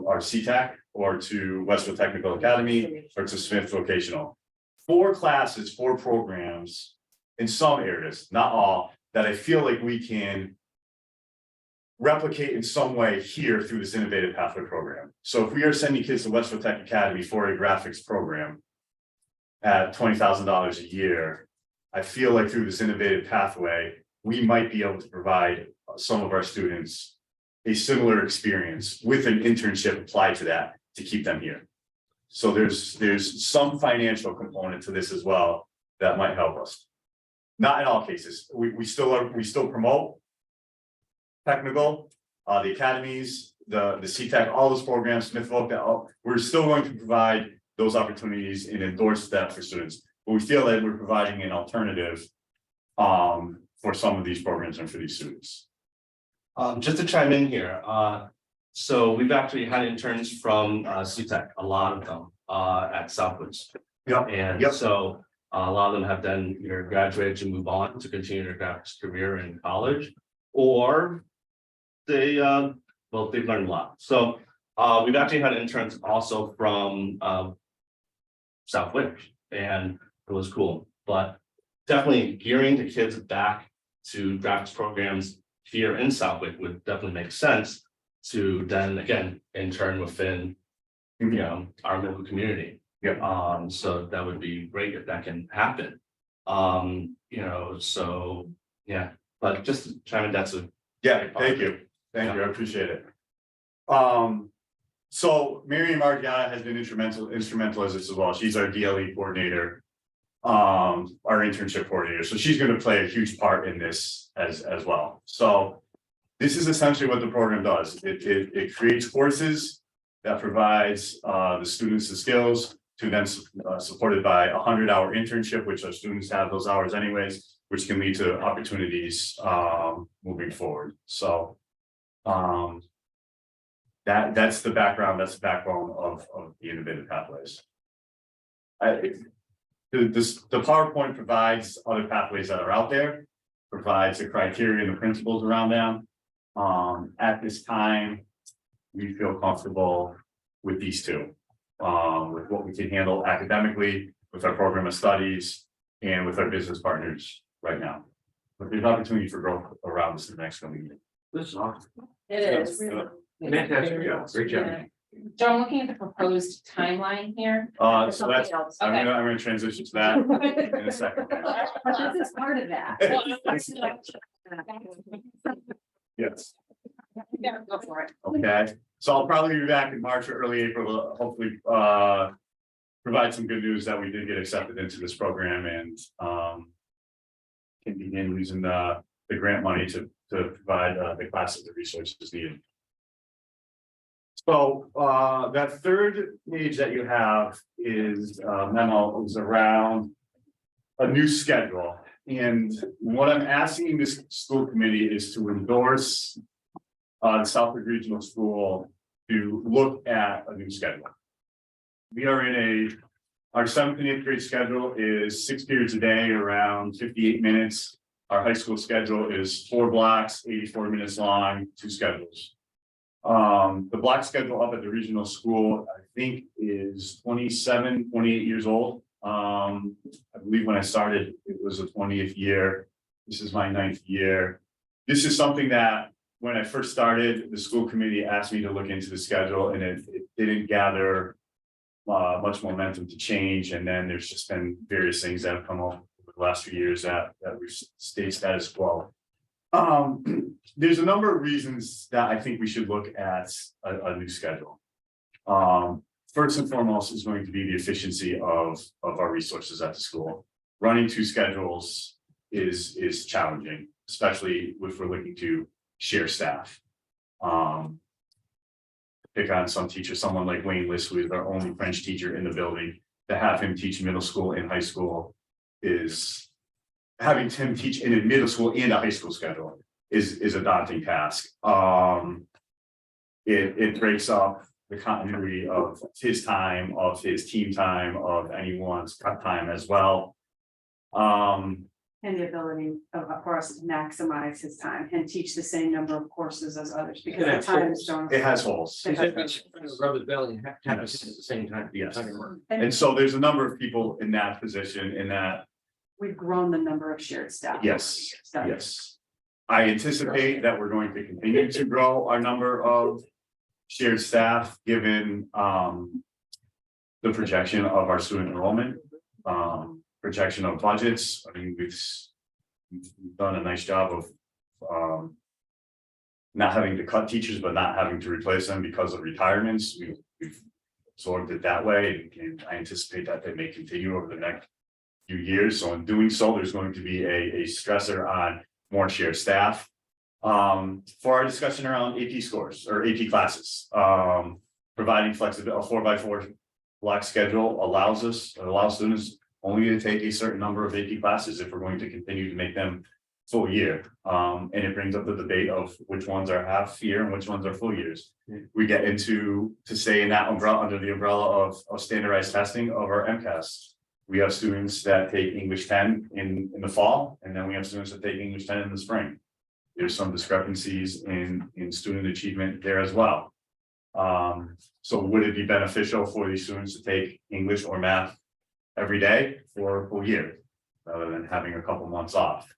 S5: our CTAC or to Westfield Technical Academy or to Smith Vocational. 4 classes, 4 programs in some areas, not all, that I feel like we can replicate in some way here through this innovative pathway program. So if we are sending kids to Westfield Tech Academy for a graphics program at $20,000 a year, I feel like through this innovative pathway, we might be able to provide some of our students a similar experience with an internship applied to that to keep them here. So there's some financial component to this as well that might help us. Not in all cases. We still promote technical, the academies, the CTEC, all those programs, Smithville, we're still going to provide those opportunities and endorse that for students. But we feel that we're providing an alternative for some of these programs and for these students.
S10: Just to chime in here, so we've actually had interns from CTEC, a lot of them at Southwoods.
S5: Yep.
S10: And
S5: Yep.
S10: so a lot of them have then either graduated to move on to continue their graphics career in college, or they well, they've learned a lot. So we've actually had interns also from Southwoods, and it was cool, but definitely gearing the kids back to graphics programs here in Southwick would definitely make sense to then again intern within our local community.
S5: Yeah.
S10: So that would be great if that can happen. So yeah, but just to chime in, that's a
S5: Yeah, thank you. Thank you. I appreciate it. So Miriam Margiotta has been instrumental as this as well. She's our DLE coordinator, our internship coordinator. So she's going to play a huge part in this as well. So this is essentially what the program does. It creates courses that provides the students the skills to then supported by a 100-hour internship, which our students have those hours anyways, which can lead to opportunities moving forward. So that's the background, that's the backbone of the innovative pathways. The PowerPoint provides other pathways that are out there, provides the criteria and the principles around them. At this time, we feel comfortable with these two, with what we can handle academically, with our program of studies, and with our business partners right now. But there's opportunity for growth around this in the next coming year.
S1: This is awesome.
S7: It is.
S1: Fantastic job. Great job.
S6: So I'm looking at the proposed timeline here.
S5: So that's, I'm gonna transition to that in a second.
S8: This is part of that.
S5: Yes,
S6: Yeah, go for it.
S5: okay, so I'll probably be back in March or early April to hopefully provide some good news that we did get accepted into this program and can begin using the grant money to provide the classes, the resources needed. So that third page that you have is memo is around a new schedule. And what I'm asking this school committee is to endorse the Southwick Regional School to look at a new schedule. We are in our 7th and 8th grade schedule is 6 periods a day, around 58 minutes. Our high school schedule is 4 blocks, 84 minutes long, 2 schedules. The block schedule up at the regional school, I think, is 27, 28 years old. I believe when I started, it was the 20th year. This is my 9th year. This is something that when I first started, the school committee asked me to look into the schedule, and it didn't gather much momentum to change. And then there's just been various things that have come up over the last few years that we've stayed status quo. There's a number of reasons that I think we should look at a new schedule. First and foremost is going to be the efficiency of our resources at the school. Running 2 schedules is challenging, especially if we're looking to share staff. Pick on some teacher, someone like Wayne Liss, who is our only French teacher in the building, to have him teach middle school and high school is having him teach in a middle school and a high school schedule is a daunting task. It breaks up the continuity of his time, of his team time, of anyone's cut time as well.
S8: and the ability for us to maximize his time and teach the same number of courses as others, because the times don't.
S5: It has holes.
S8: It
S1: Rub
S8: has-
S1: his belly and tap his head at the same time.
S5: Yes.
S1: Not gonna work.
S5: And so there's a number of people in that position in that,
S8: We've grown the number of shared staff.
S5: yes,
S8: So,
S5: yes. I anticipate that we're going to continue to grow our number of shared staff, given the projection of our student enrollment, projection of budgets. I mean, we've done a nice job of not having to cut teachers, but not having to replace them because of retirements. We've absorbed it that way, and I anticipate that they may continue over the next few years. So in doing so, there's going to be a stressor on more shared staff. For our discussion around AP scores or AP classes, providing flexibility, a 4x4 block schedule allows students only to take a certain number of AP classes if we're going to continue to make them full year. And it brings up the debate of which ones are half year and which ones are full years. We get into, to stay in that umbrella, under the umbrella of standardized testing of our MCAS. We have students that take English 10 in the fall, and then we have students that take English 10 in the spring. There's some discrepancies in student achievement there as well. So would it be beneficial for these students to take English or math every day for a full year, rather than having a couple months off?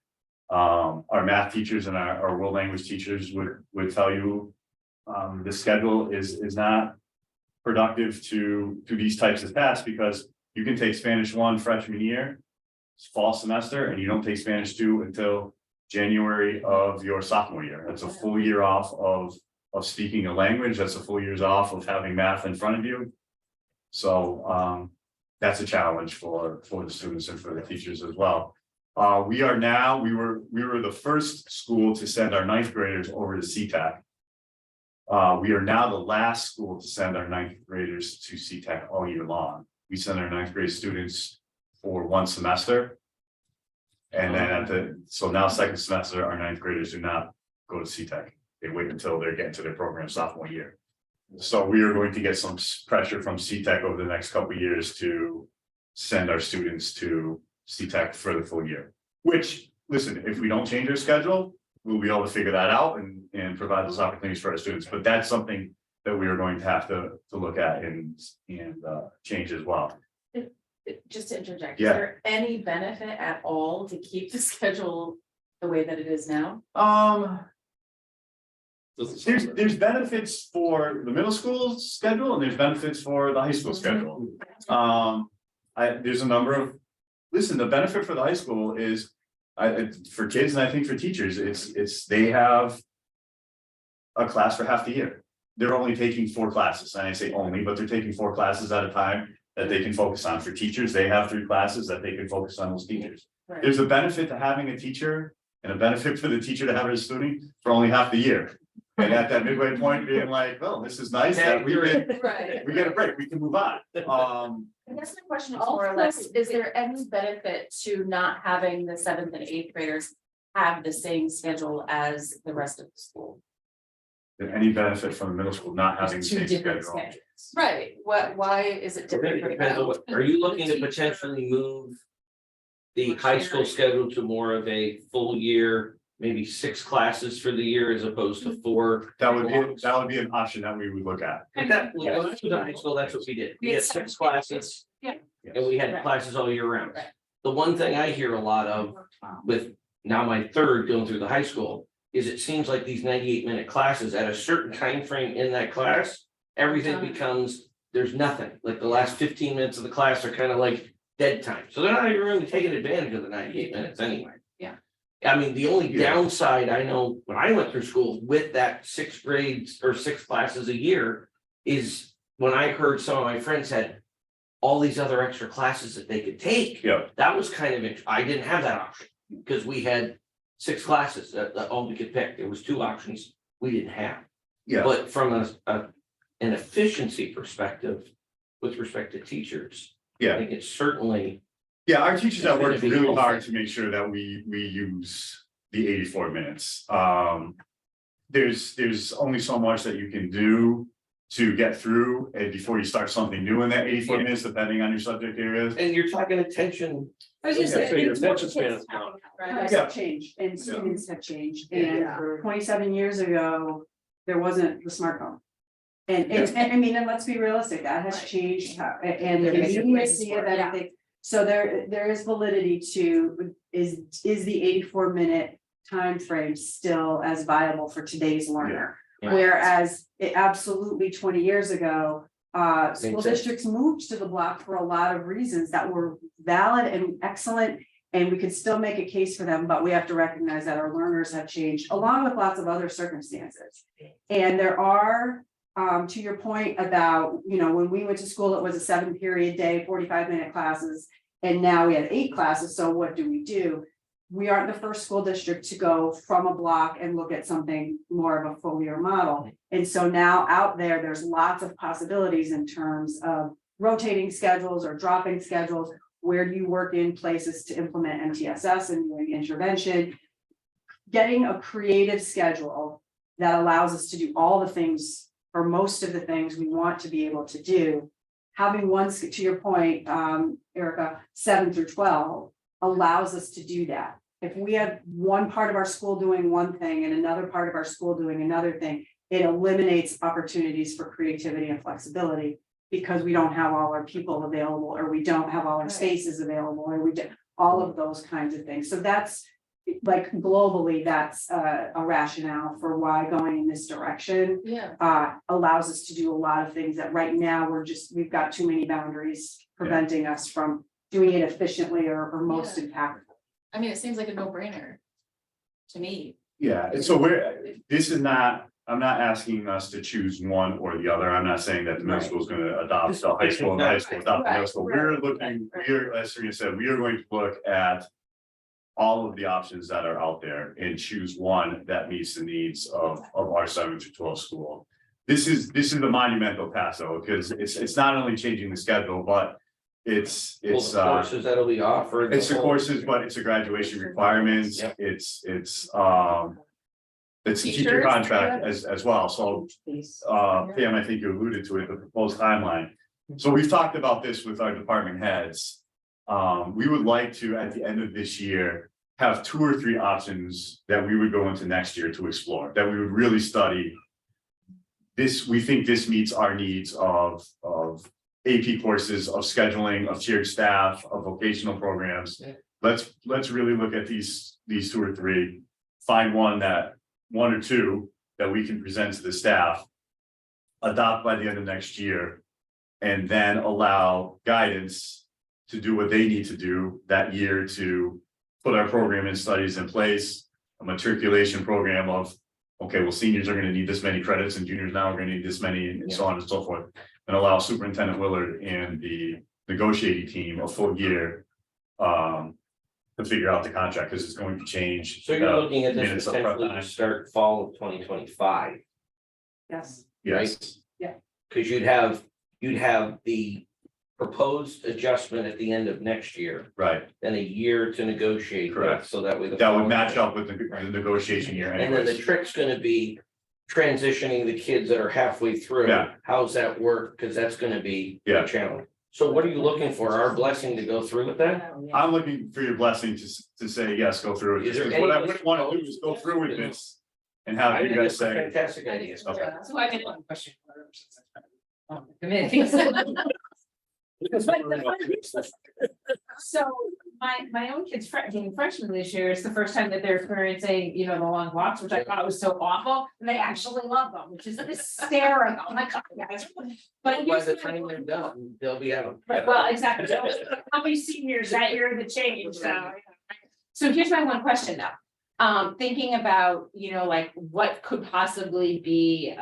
S5: Our math teachers and our world language teachers would tell you the schedule is not productive to these types of tasks, because you can take Spanish 1 freshman year, fall semester, and you don't take Spanish 2 until January of your sophomore year. That's a full year off of speaking a language. That's a full year's off of having math in front of you. So that's a challenge for the students and for the teachers as well. We were the first school to send our 9th graders over to CTAC. We are now the last school to send our 9th graders to CTAC all year long. We send our 9th grade students for 1 semester. And then so now second semester, our 9th graders do not go to CTAC. They wait until they're getting to their program sophomore year. So we are going to get some pressure from CTAC over the next couple of years to send our students to CTAC for the full year. Which, listen, if we don't change our schedule, we'll be able to figure that out and provide those opportunities for our students. But that's something that we are going to have to look at and change as well.
S7: Just to interject,
S5: Yeah.
S7: is there any benefit at all to keep the schedule the way that it is now?
S5: There's benefits for the middle school schedule and there's benefits for the high school schedule. There's a number of, listen, the benefit for the high school is for kids, and I think for teachers, it's they have a class for half the year. They're only taking 4 classes, and I say only, but they're taking 4 classes at a time that they can focus on. For teachers, they have 3 classes that they can focus on those teachers.
S7: Right.
S5: There's a benefit to having a teacher and a benefit for the teacher to have a student for only half the year. And at that midway point, being like, well, this is nice that we get a break, we can move on.
S7: I guess my question is more or less, is there any benefit to not having the 7th and 8th graders have the same schedule as the rest of the school?
S5: Any benefit from the middle school not having the
S6: Two
S5: same
S6: different
S5: schedule?
S6: schedules.
S7: Right, why is it different? for
S1: Depends on
S7: them?
S1: what, are you looking to potentially move the high school schedule to more of a full year, maybe 6 classes for the year as opposed to 4?
S5: That would be an option that we would look at.
S1: That, when I was in high school, that's what we did. We had 6 classes.
S6: Yeah.
S1: And we had
S7: Right.
S1: classes all year round.
S7: Right.
S1: The one thing I hear a lot of with now my 3rd going through the high school is it seems like these 98-minute classes at a certain time frame in that class, everything becomes, there's nothing. Like the last 15 minutes of the class are kind of like dead time. So they're not even really taking advantage of the 98 minutes anyway.
S6: Yeah.
S1: I mean, the only
S5: Yeah.
S1: downside I know when I went through school with that 6 grades or 6 classes a year is when I heard some of my friends had all these other extra classes that they could take.
S5: Yeah.
S1: That was kind of, I didn't have that option because we had 6 classes that all we could pick. There was 2 options we didn't have.
S5: Yeah.
S1: But from an efficiency perspective, with respect to teachers.
S5: Yeah.
S1: I think it's certainly,
S5: Yeah, our teachers have worked
S1: It's gonna be
S5: really hard
S1: helpful.
S5: to make sure that we use the 84 minutes. There's only so much that you can do to get through and before you start something new in that 84 minutes, depending on your subject areas.
S1: And you're talking attention.
S8: I was just
S4: Yeah, so your
S8: saying,
S4: attention span is gone.
S8: times
S5: Yeah.
S8: have changed and students have changed,
S9: Yeah.
S8: and 27 years ago, there wasn't the smartphone. And I mean, and let's be realistic, that has changed how, and the
S9: There's different ways
S8: immediacy
S9: for
S8: of
S9: it, yeah.
S8: everything. So there is validity to, is the 84-minute time frame still as viable for today's learner?
S1: Yeah.
S8: Whereas it absolutely 20 years ago, school
S1: Makes sense.
S8: districts moved to the block for a lot of reasons that were valid and excellent. And we could still make a case for them, but we have to recognize that our learners have changed along with lots of other circumstances. And there are, to your point about, when we went to school, it was a 7-period day, 45-minute classes. And now we have 8 classes. So what do? We aren't the first school district to go from a block and look at something more of a full year model. And so now out there's lots of possibilities in terms of rotating schedules or dropping schedules. Where do you work in places to implement MTSS and doing intervention? Getting a creative schedule that allows us to do all the things, or most of the things we want to be able to do. Having one, to your point, Erica, 7 through 12 allows us to do that. If we have one part of our school doing one thing and another part of our school doing another thing, it eliminates opportunities for creativity and flexibility. Because we don't have all our people available, or we don't have all our spaces available, or we do all of those kinds of things. So that's like globally, that's a rationale for why going in this direction allows us to do a lot of things that right now we've got too many boundaries preventing us from doing it efficiently or most impactful.
S7: I mean, it seems like a no-brainer to me.
S5: Yeah, and so I'm not asking us to choose one or the other. I'm not saying that the middle school is gonna adopt the high school and the high school adopt the middle school. As Serena said, we are going to look at all of the options that are out there and choose one that meets the needs of our 7 through 12 school. This is a monumental task though, because it's not only changing the schedule, but it's
S1: Courses that'll be offered.
S5: it's the courses, but it's a graduation requirements.
S1: Yep.
S5: It's a teacher
S7: Teachers,
S5: contract as well. So Pam, I think you alluded to it, the proposed timeline. So we've talked about this with our department heads. We would like to, at the end of this year, have 2 or 3 options that we would go into next year to explore, that we would really study. We think this meets our needs of AP courses, of scheduling, of tiered staff, of vocational programs. Let's really look at these 2 or 3, find one or two that we can present to the staff, adopt by the end of next year, and then allow guidance to do what they need to do that year to put our program and studies in place, a matriculation program of, okay, well, seniors are gonna need this many credits and juniors now are gonna need this many, and so on and so forth. And allow Superintendent Willard and the negotiating team a full year to figure out the contract, because it's going to change.
S1: So you're looking at
S5: minutes
S1: this
S5: of prep
S1: potentially
S5: time.
S1: to start fall of 2025,
S8: Yes.
S5: Yes,
S1: because you'd have the proposed adjustment at the end of next year,
S5: right.
S1: then a year to negotiate.
S5: Correct.
S1: So that way.
S5: That would match up with the negotiation year
S1: And then the
S5: anyways.
S1: trick's gonna be transitioning the kids that are halfway through.
S5: Yeah.
S1: How's that work? Because that's gonna be
S5: Yeah.
S1: a challenge. So what are you looking for? Our blessing to go through with that?
S5: I'm looking for your blessing to say, yes, go through it.
S1: Is there
S5: Because what I
S1: any-
S5: wouldn't want to do is go through with this and have
S1: I
S5: you
S1: think
S5: guys
S1: it's a
S5: say,
S1: fantastic idea.
S5: okay.
S6: So I did one question. Committee. So my own kids being freshmen this year, it's the first time that they're experiencing, the long walks, which I thought was so awful. And they actually love them, which is hysterical. Oh my God, guys. But
S1: By
S6: here's
S1: the
S6: my-
S1: time they're done, they'll be out.
S6: Right, well, exactly. How many seniors that year that change, so here's my one question though. Thinking about, like what could possibly be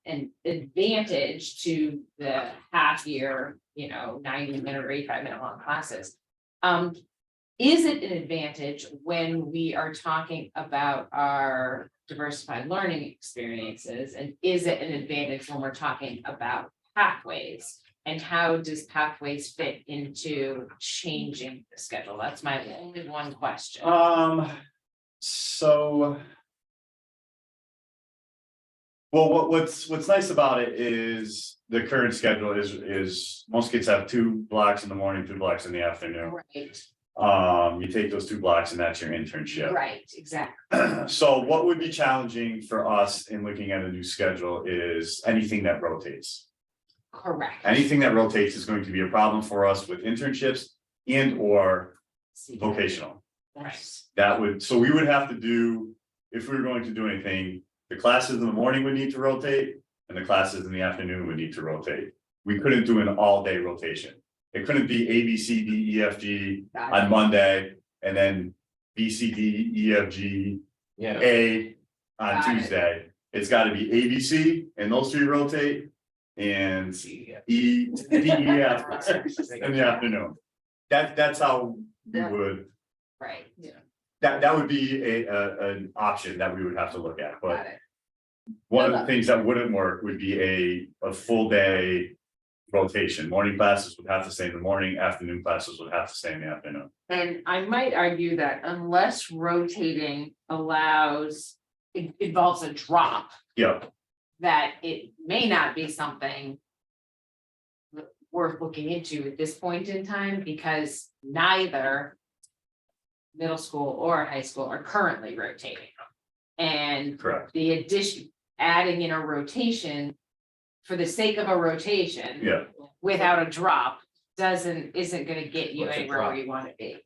S6: an advantage to the half year, 90-minute or 85-minute long classes. Is it an advantage when we are talking about our diversified learning experiences? And is it an advantage when we're talking about pathways? And how does pathways fit into changing the schedule? That's my only one question.
S5: So Well, what's nice about it is the current schedule is most kids have 2 blocks in the morning, 2 blocks in the afternoon.
S6: Right,
S5: You take those 2 blocks and that's your internship.
S6: right, exactly.
S5: So what would be challenging for us in looking at a new schedule is anything that rotates.
S6: Correct.
S5: Anything that rotates is going to be a problem for us with internships and or vocational.
S6: That's-
S5: That would, so we would have to do, if we were going to do anything, the classes in the morning would need to rotate and the classes in the afternoon would need to rotate. We couldn't do an all-day rotation. It couldn't be A, B, C, D, E, F, G
S6: got
S5: on
S6: it.
S5: Monday and then B, C, D, E, F, G,
S1: Yeah,
S5: A on
S6: Got it.
S5: Tuesday. It's gotta be A, B, C and those 3 rotate and E, D, E, F in the afternoon. That's how we would,
S6: Right,
S5: that would be an option that we would have to look at,
S6: got
S5: but
S6: it.
S5: one of the things that wouldn't work would be a full day rotation. Morning classes would have to stay in the morning, afternoon classes would have to stay in the afternoon.
S6: And I might argue that unless rotating allows, it involves a drop,
S5: Yeah,
S6: that it may not be something worth looking into at this point in time, because neither middle school or high school are currently rotating. And
S5: correct.
S6: the addition, adding in a rotation for the sake of a rotation.
S5: Yeah.
S6: Without a drop isn't gonna get you
S1: What's a
S6: anywhere where
S1: drop?
S6: you wanna be.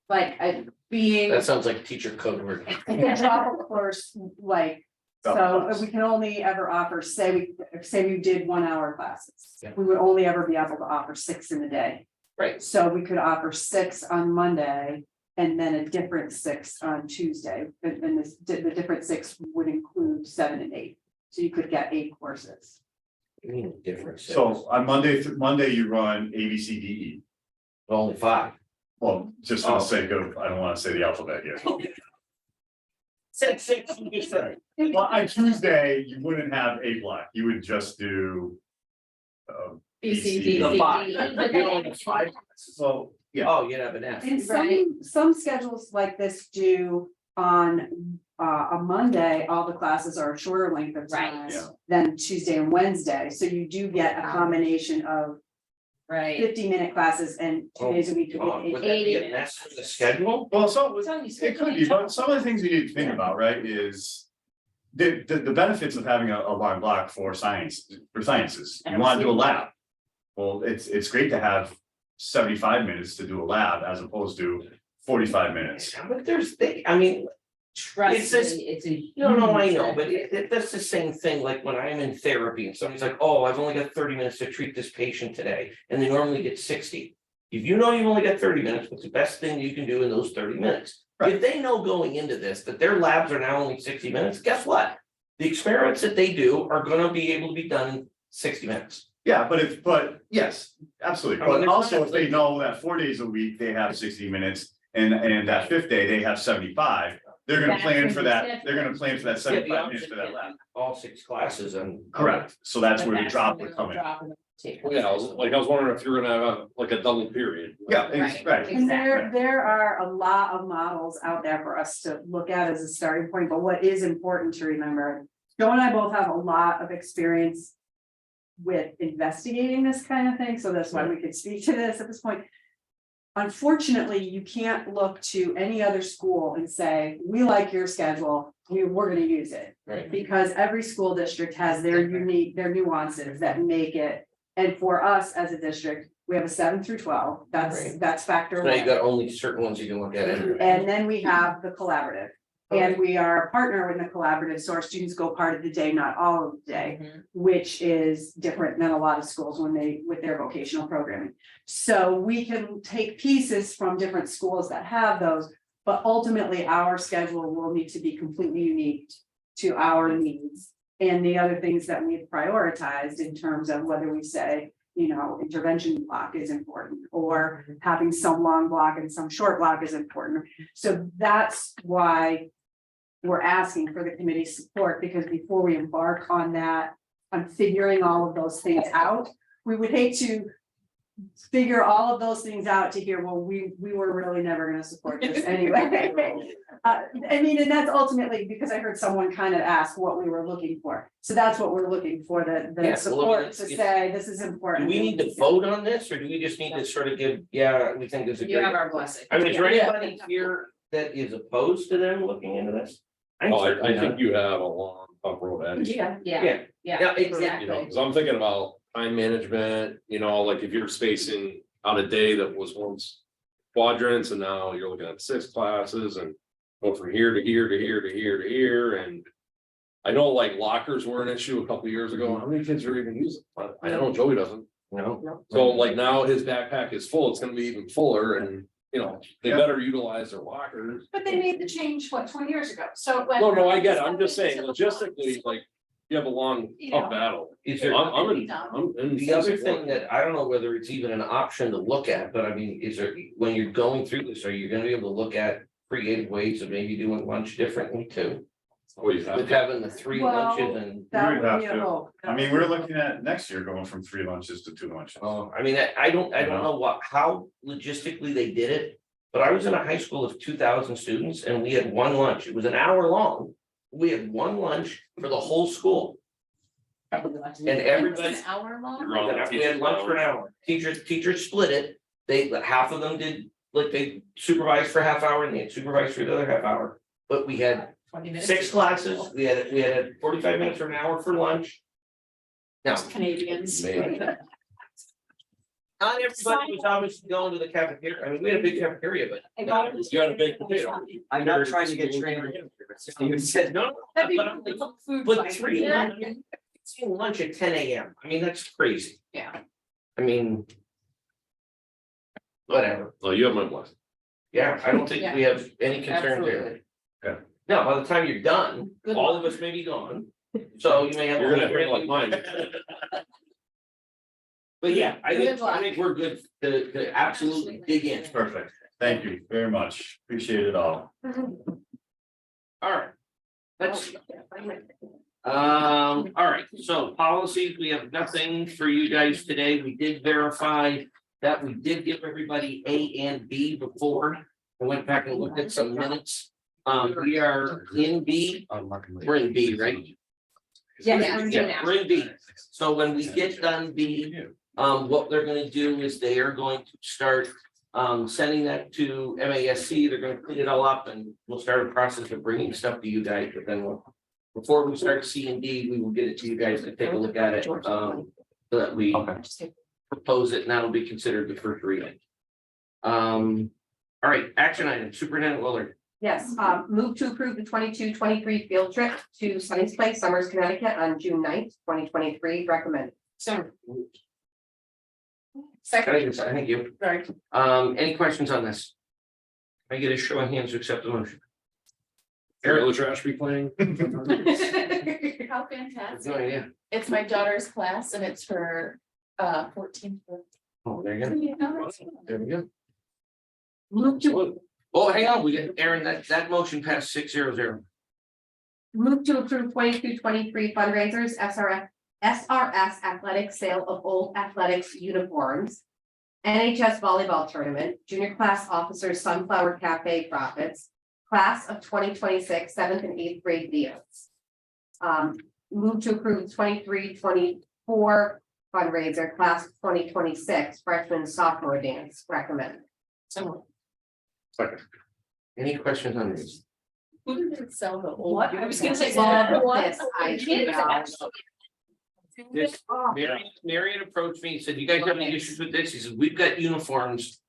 S6: Like, being.
S1: that sounds like teacher code word.
S8: A drop of course, like, so we can only ever offer, say we did 1 hour classes.
S1: Yeah.
S8: We would only ever be able to offer 6 in a day.
S1: Right.
S8: So we could offer 6 on Monday and then a different 6 on Tuesday. And the different 6 would include 7 and 8. So you could get 8 courses.
S1: You mean different.
S5: So on Monday you run A, B, C, D, E.
S1: Only 5.
S5: Well, just for the sake of, I don't wanna say the alphabet here.
S1: Said 6, you just said.
S5: Well, on Tuesday, you wouldn't have A block, you would just do.
S6: B, C,
S5: D,
S6: D,
S1: The
S6: C,
S1: 5.
S6: D,
S1: You only have 5.
S5: So, yeah,
S1: Oh, you'd have an F.
S8: And
S6: Right.
S8: some schedules like this do on a Monday, all the classes are a shorter length of
S6: Right.
S8: time
S5: Yeah.
S8: than Tuesday and Wednesday. So you do get a combination of
S6: Right.
S8: 50-minute classes and 2 days a week.
S1: God, would that be a mess for the schedule?
S5: well, so
S6: It's only
S5: it could be, but some of the things you need to think about, right, is. The benefits of having a long block for sciences, you wanna do a lab. Well, it's great to have 75 minutes to do a lab as opposed to 45 minutes.
S1: But I mean,
S6: Trust
S1: It's just-
S6: me, it's a.
S1: no, I
S6: huge
S1: know, but
S6: benefit.
S1: that's the same thing, like when I'm in therapy and somebody's like, oh, I've only got 30 minutes to treat this patient today, and they normally get 60. If you know you've only got 30 minutes, what's the best thing you can do in those 30 minutes?
S5: Right.
S1: If they know going into this that their labs are now only 60 minutes, guess what? The experiments that they do are gonna be able to be done in 60 minutes.
S5: Yeah, but yes, absolutely,
S1: I mean,
S5: but
S1: there's
S5: also
S1: not-
S5: if they know that 4 days a week, they have 60 minutes. And that 5th day, they have 75, they're gonna
S6: That's
S5: plan
S6: when
S5: for
S6: it's
S5: that, they're gonna plan for that
S1: Yeah,
S5: 75
S1: the
S5: minutes for that lab.
S1: All 6 classes and.
S5: Correct, so that's
S6: But
S5: where the drop
S6: when
S5: would come in.
S6: drop in the table.
S4: Yeah, I was wondering if you're gonna have like a double period.
S5: Yeah,
S6: Right.
S5: right,
S8: And there
S6: Exactly.
S8: are a lot of models out there for us to look at as a starting point, but what is important to remember, Joe and I both have a lot of experience with investigating this kind of thing, so that's why we could speak to this at this point. Unfortunately, you can't look to any other school and say, we like your schedule, we're gonna use it.
S1: Right.
S8: Because every school district has their unique, their nuances that make it, and for us as a district, we have a 7 through 12,
S1: Right.
S8: that's factor
S1: So now you
S8: one.
S1: got only certain ones you can look at anyway.
S8: And then we have the collaborative. And we are a partner with the collaborative, so our students go part of the day, not all of the day,
S6: Mhm.
S8: which is different than a lot of schools with their vocational programming. So we can take pieces from different schools that have those, but ultimately our schedule will need to be completely unique to our needs. And the other things that we've prioritized in terms of whether we say, intervention block is important, or having some long block and some short block is important. So that's why we're asking for the committee's support, because before we embark on that, on figuring all of those things out, we would hate to figure all of those things out to hear, well, we were really never gonna support this anyway. I mean, and that's ultimately because I heard someone kind of ask what we were looking for. So that's what we're looking for,
S1: Yeah,
S8: the
S1: well,
S8: support
S1: it's-
S8: to say, this is
S1: Do
S8: important.
S1: we need to vote on this, or do we just need to sort of give, yeah, we think this is
S6: You have
S1: great?
S6: our blessing.
S1: I mean, is there
S7: Yeah.
S1: anybody here that is opposed to them looking into this? I'm
S4: Oh,
S1: certainly
S4: I think
S1: not.
S4: you have a long, tough road ahead.
S7: Yeah.
S6: Yeah,
S1: Yeah,
S6: yeah,
S1: yeah,
S4: You
S6: exactly.
S4: know, because I'm thinking about time management, you know, like if you're spacing out a day that was once quadrants and now you're looking at 6 classes and go from here to here to here to here to here and. I know like lockers were an issue a couple years ago. How many kids are even using? I know Joey doesn't.
S1: no.
S4: So like now his backpack is full, it's gonna be even fuller and, you know, they
S5: Yeah.
S4: better utilize their lockers.
S6: But they made the change, what, 20 years ago, so. it went
S4: No,
S6: from-
S4: I get it. I'm just saying logistically, like, you have a long, tough battle.
S1: Is there,
S4: I'm in
S1: the other thing that, I don't know whether it's even an option to look at, but I mean, is there, when you're going through this, are you gonna be able to look at creative ways of maybe doing lunch differently too? With having the 3 lunches and,
S8: That
S5: We'd
S8: would
S5: have
S8: be a
S5: to.
S8: hope.
S5: I mean, we're looking at next year going from 3 lunches to 2 lunches.
S1: I mean, I don't know how logistically they did it. But I was in a high school of 2,000 students and we had 1 lunch. It was an hour long. We had 1 lunch for the whole school. And everybody,
S7: An hour long?
S1: we had lunch for an hour. Teachers split it. Half of them did, like they supervised for a half hour and they had supervised for the other half hour. But we had
S6: 20 minutes.
S1: 6 classes. We had 45 minutes or an hour for lunch. Now,
S7: Canadians.
S1: not everybody was obviously going to the cafeteria. I mean, we had a big cafeteria, but.
S4: You got a big potato.
S3: I'm not trying to get trained. You said,
S1: No,
S7: That'd be
S1: but I'm like,
S7: food
S1: but
S7: fight.
S1: 3
S7: Yeah.
S1: lunch, lunch at 10 AM. I mean, that's crazy.
S6: Yeah.
S1: I mean. Whatever.
S4: Oh, you have my blessing.
S1: Yeah, I don't think we have any concern there.
S6: Absolutely.
S4: Okay.
S1: Now, by the time you're done,
S6: Good
S1: all of us may be gone. So you may have.
S4: You're gonna hear like mine.
S1: But yeah, I
S6: Good luck.
S1: think we're good to absolutely dig in.
S5: Perfect. Thank you very much. Appreciate it all.
S1: All right. Let's, all right, so policies, we have nothing for you guys today. We did verify that we did give everybody A and B before. I went back and looked at some minutes. We are in B, we're in B, right? Yeah, we're in B. So when we get done B, what they're gonna do is they are going to start sending that to MASC. They're gonna clean it all up and we'll start a process of bringing stuff to you guys, but then before we start C and D, we will get it to you guys to take a look at it, so that we propose it and that'll be considered the first reading. All right, action item, Superintendent Willard.
S9: Yes, move to approve the 22-23 field trip to Sunny's Place, Summers, Connecticut on June 9th, 2023, recommended.
S6: So.
S1: Thank you.
S7: Sorry.
S1: Any questions on this? Can I get a show of hands to accept the motion?
S4: Eric, will the trash be playing?
S7: How fantastic.
S1: No idea.
S7: It's my daughter's class and it's her 14th.
S1: Oh, there you go. There we go.
S9: Move to,
S1: Oh, hang on, we got Aaron, that motion passed 600.
S9: move to approve 22-23 fundraisers, SRS athletic sale of old athletics uniforms. NHS volleyball tournament, junior class officers Sunflower Cafe profits, class of 2026, 7th and 8th grade deals. Move to approve 23-24 fundraiser, class of 2026 freshman sophomore dance, recommended.
S6: So.
S4: Second.
S1: Any questions on this?
S7: Who did it sell the old?
S6: What? I was gonna say.
S9: Love this idea.
S1: This, Marion approached me and said, you guys have any issues with this? He said, we've got uniforms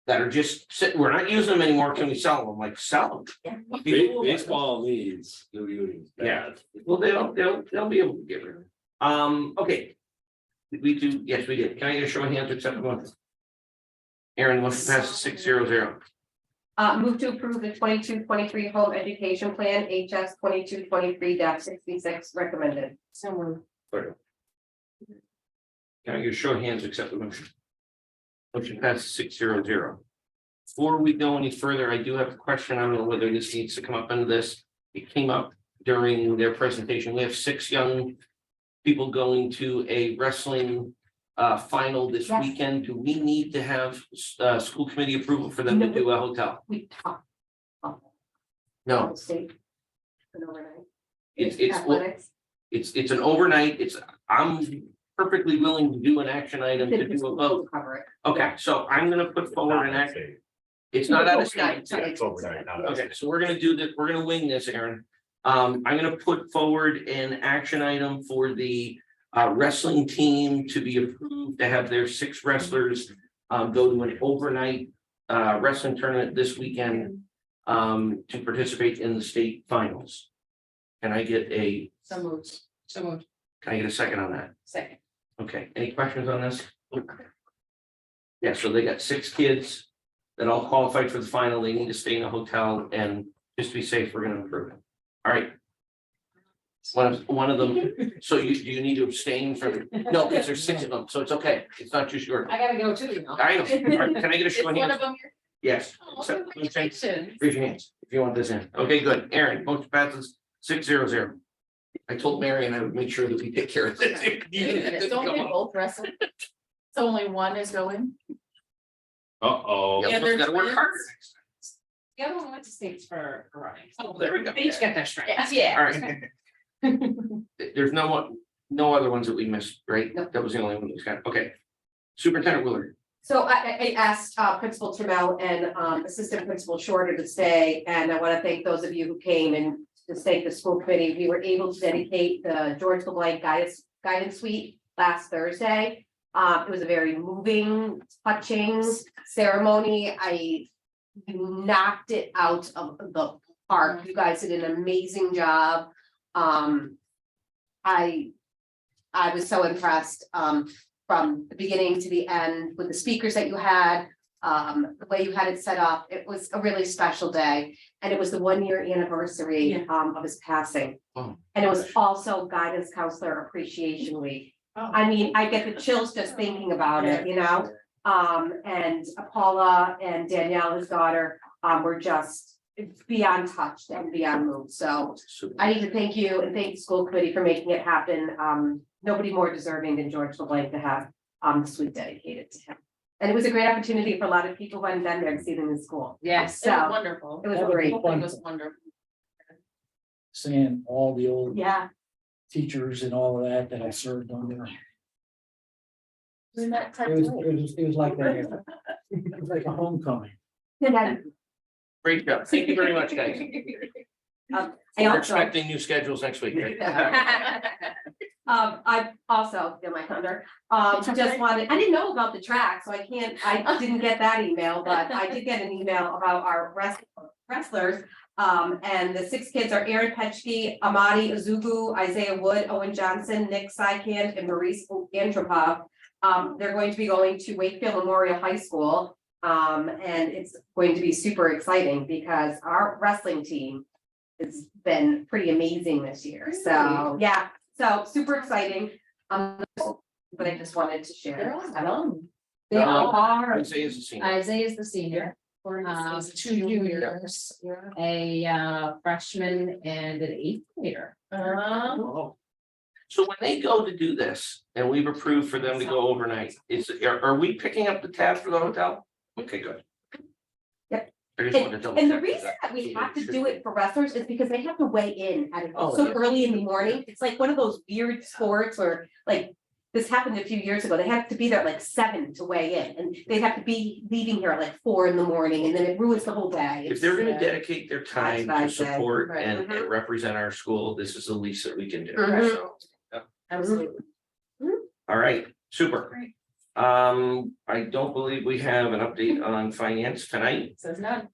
S1: that are just sitting, we're not using them anymore. Can we sell them? I'm like, sell them.
S4: Baseball needs new unions.
S1: Yeah. Well, they'll be able to get rid of it. Okay. Did we do, yes, we did. Can I get a show of hands to accept the motion? Aaron, the motion passes 600.
S9: Move to approve the 22-23 home education plan, HS 22-23-66, recommended.
S6: So we're.
S1: Can I get a show of hands to accept the motion? Motion passes 600. Before we go any further, I do have a question. I don't know whether this needs to come up into this. It came up during their presentation. We have 6 young people going to a wrestling final this
S9: Yes.
S1: weekend, do we need to have school committee approval for them to
S9: No.
S1: do a hotel?
S9: We talked.
S1: No,
S9: State. An overnight.
S1: it's
S9: Athletics.
S1: it's an overnight, I'm perfectly willing to do an action item to do a vote.
S9: Cover it.
S1: Okay, so I'm gonna put forward an action, it's not out of state.
S9: Overnight, sorry.
S5: It's overnight, not
S1: Okay, so we're gonna do this, we're gonna wing this, Aaron. I'm gonna put forward an action item for the wrestling team to be approved to have their 6 wrestlers go to an overnight wrestling tournament this weekend to participate in the state finals. Can I get a,
S6: So moved. So moved.
S1: can I get a second on that?
S6: Second.
S1: Okay, any questions on this? Yeah, so they got 6 kids that all qualified for the final. They need to stay in a hotel, and just to be safe, we're gonna approve it. All right. One of them, so do you need to abstain from, no, because there's 6 of them, so it's okay. It's not just yours.
S6: I gotta go too, you know.
S1: I know. All right, can I get a
S6: Is
S1: show of
S6: one
S1: hands?
S6: of them your?
S1: Yes.
S6: Oh,
S1: So,
S6: congratulations.
S1: raise your hands if you want this in. Okay, good. Aaron, motion passes 6-0-0. I told Marion I would make sure that we take care of this.
S7: Don't they both wrestle? So only one is going?
S4: Uh-oh.
S1: Yeah,
S7: And
S1: we
S7: they're
S1: gotta work
S7: twins?
S1: harder.
S6: The other one went to states for running.
S1: Oh, there we go.
S6: They each get their strengths.
S1: All
S6: Yeah.
S1: right. There's no other ones that we missed, right?
S9: Nope.
S1: That was the only one that was kind of, okay. Superintendent Willard.
S9: So I asked Principal Trammell and Assistant Principal Shorter to stay, and I want to thank those of you who came and to thank the school committee. We were able to dedicate the George LeBlanc guidance suite last Thursday. It was a very moving, touching ceremony. I knocked it out of the park. You guys did an amazing job. I was so impressed from the beginning to the end with the speakers that you had, the way you had it set up. It was a really special day. And it was the 1-year anniversary of his passing.
S1: Oh.
S9: And it was also Guidance Counselor Appreciation Week. I mean, I get the chills just thinking about it, you know? And Paula and Danielle, his daughter, were just beyond touched and beyond moved. So I need to thank you and thank the school committee for making it happen. Nobody more deserving than George LeBlanc to have the suite dedicated to him. And it was a great opportunity for a lot of people who hadn't been there to see them in school.
S6: Yes.
S7: It was
S9: So
S7: wonderful.
S9: it was
S7: The
S9: great.
S7: whole thing was wonderful.
S11: Seeing all the old
S9: Yeah,
S11: teachers and all of that I served under.
S7: We met
S11: It was like it was like a homecoming.
S9: and then
S1: Great job. Thank you very much, guys.
S9: I
S1: We're
S9: also,
S1: expecting new schedules next week. right?
S9: I also, feel my thunder, just wanted, I didn't know about the track, so I didn't get that email, but I did get an email about our wrestlers. And the 6 kids are Aaron Petchke, Amadi Azugu, Isaiah Wood, Owen Johnson, Nick Sykand, and Maurice Antropov. They're going to be going to Wakefield Memorial High School. And it's going to be super exciting because our wrestling team has been pretty amazing this year. So, yeah, so super exciting. But I just wanted to share.
S7: They're all young.
S9: They all are.
S1: Isaiah's a senior.
S6: Isaiah is the senior, 2 juniors, a freshman and an 8th grader.
S1: Oh. So when they go to do this, and we've approved for them to go overnight, are we picking up the tab for the hotel? Okay, good.
S9: Yep.
S1: I just wanted to double
S9: And the
S1: check
S9: reason that we have to do it for wrestlers is because they have to weigh in at
S1: Oh,
S9: so
S1: yeah.
S9: early in the morning. It's like one of those weird sports where like. This happened a few years ago. They had to be there at like 7 to weigh in, and they'd have to be leaving here at like 4 in the morning, and then it ruins the whole day.
S1: If they're gonna dedicate their time
S9: what I
S1: to
S9: say.
S1: support
S7: Right.
S1: and represent our school, this is the least that we can do.
S9: Mhm.
S1: So,
S7: Absolutely.
S1: all right, super.
S7: Great.
S1: I don't believe we have an update on finance tonight.
S7: Says none.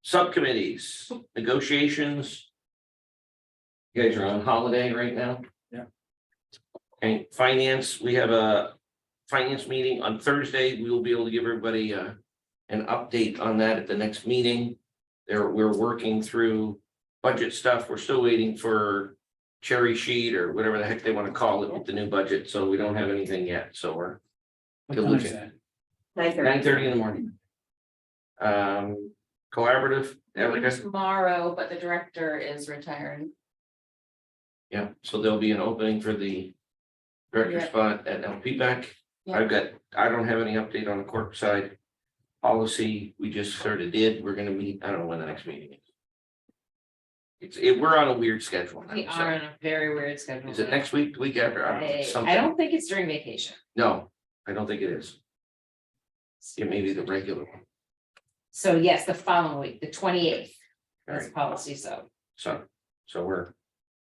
S1: Subcommittees, negotiations. You guys are on holiday right now?
S11: Yeah.
S1: Okay, finance, we have a finance meeting on Thursday. We will be able to give everybody an update on that at the next meeting. We're working through budget stuff. We're still waiting for cherry sheet or whatever the heck they want to call it with the new budget, so we don't have anything yet, so we're
S11: What
S1: Good
S11: time is
S1: looking.
S11: that?
S9: 9:30.
S1: 9:30 in the morning. Collaborative, Erica?
S7: Tomorrow, but the director is retiring.
S1: Yeah, so there'll be an opening for the director
S7: Yeah.
S1: spot at LP back.
S7: Yeah.
S1: I don't have any update on the corp side. Policy, we just sort of did, we're gonna meet, I don't know when the next meeting is. We're on a weird schedule now,
S6: We
S1: so.
S6: are on a very weird schedule.
S1: Is it next week, the week after? I don't know,
S6: I
S1: something.
S6: don't think it's during vacation.
S1: No, I don't think it is. It may be the regular one,
S6: So yes, the following week, the 28th.
S1: All
S6: That's
S1: right.
S6: policy, so.
S1: so we're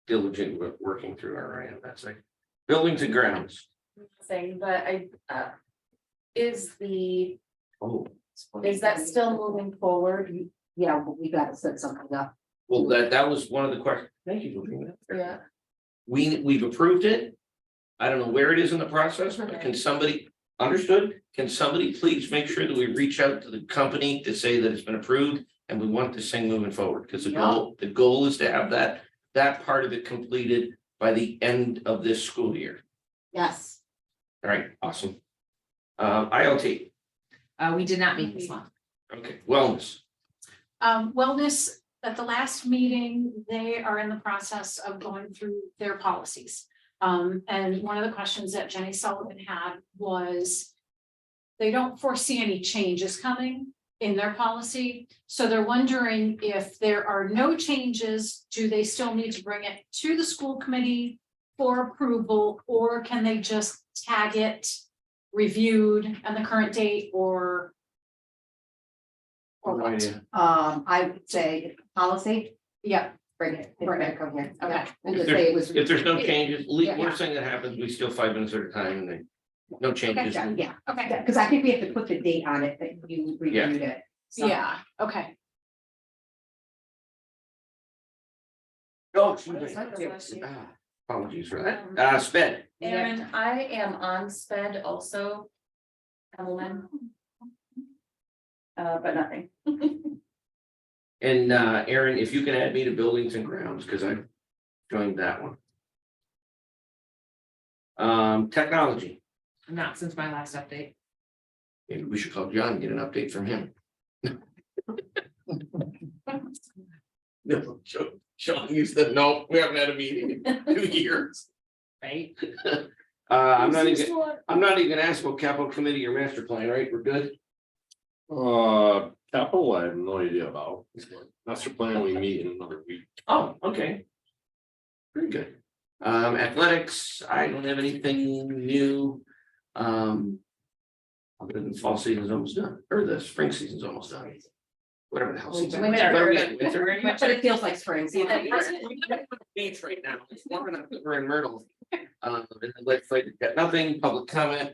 S1: diligent with working through our end, that's like. Buildings and grounds,
S7: Thing, but is
S1: oh,
S7: that still moving forward?
S9: Yeah, but we gotta set something up.
S1: well, that was one of the questions, thank you for bringing that.
S7: Yeah.
S1: We've approved it. I don't know where it is in the process, but can somebody, understood? Can somebody please make sure that we reach out to the company to say that it's been approved and we want this thing moving forward? Because the goal is to have that part of it completed by the end of this school year.
S9: Yes.
S1: All right, awesome. IoT,
S6: We did not meet this month.
S1: okay, wellness,
S12: Wellness, at the last meeting, they are in the process of going through their policies. And one of the questions that Jenny Sullivan had was they don't foresee any changes coming in their policy. So they're wondering if there are no changes, do they still need to bring it to the school committee for approval, or can they just tag it reviewed and the current date or
S1: no
S12: what?
S1: idea.
S9: I would say policy,
S12: Yeah,
S9: bring it,
S12: Bring it.
S9: come here.
S12: Okay.
S9: And just say it was.
S1: If there's no changes,
S9: Yeah.
S1: worst thing that happens, we steal 5 minutes at a time and then no changes.
S9: Yeah,
S12: okay,
S9: because I think we have to put the date on it that you reviewed it. So-
S12: yeah, okay.
S1: Oh, excuse me. Apologies for that. Sped,
S7: Aaron, I am on sped also. Evelyn. But nothing.
S1: and Aaron, if you can add me to buildings and grounds, because I joined that one. Technology,
S6: Not since my last update.
S1: maybe we should call John and get an update from him. No, Sean used to, no, we haven't had a meeting in 2 years.
S6: Right?
S1: I'm not even gonna ask about capital committee or master plan, right? We're good?
S4: Capital, I have no idea about. Master plan, we meet in another week.
S1: Oh, okay. Very good. Athletics, I don't have anything new. Other than fall season's almost done, or the spring season's almost done. Whatever the hell. season.
S9: Winter.
S1: What are we in, winter?
S9: But it feels like spring. so-
S1: Beach right now, it's warm enough that we're in Myrtle. And the legislature got nothing, public comment.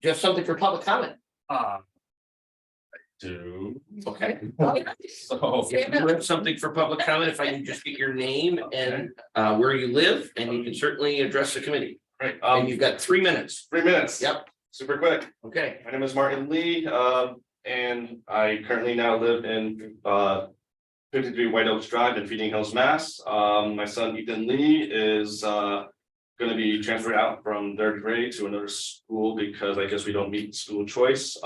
S1: Do you have something for public comment?
S4: Do.
S1: Okay.
S4: So.
S1: If you have something for public comment, if I can just get your name and where you live, and you can certainly address the committee.
S4: Right,
S1: And you've got 3 minutes.
S4: 3 minutes.
S1: Yep.
S4: Super quick.
S1: Okay.
S4: My name is Martin Lee, and I currently now live in 53 White Oaks Drive in Feeding Hills, Mass. My son Ethan Lee is gonna be transferred out from 3rd grade to another school because I guess we don't meet school choice.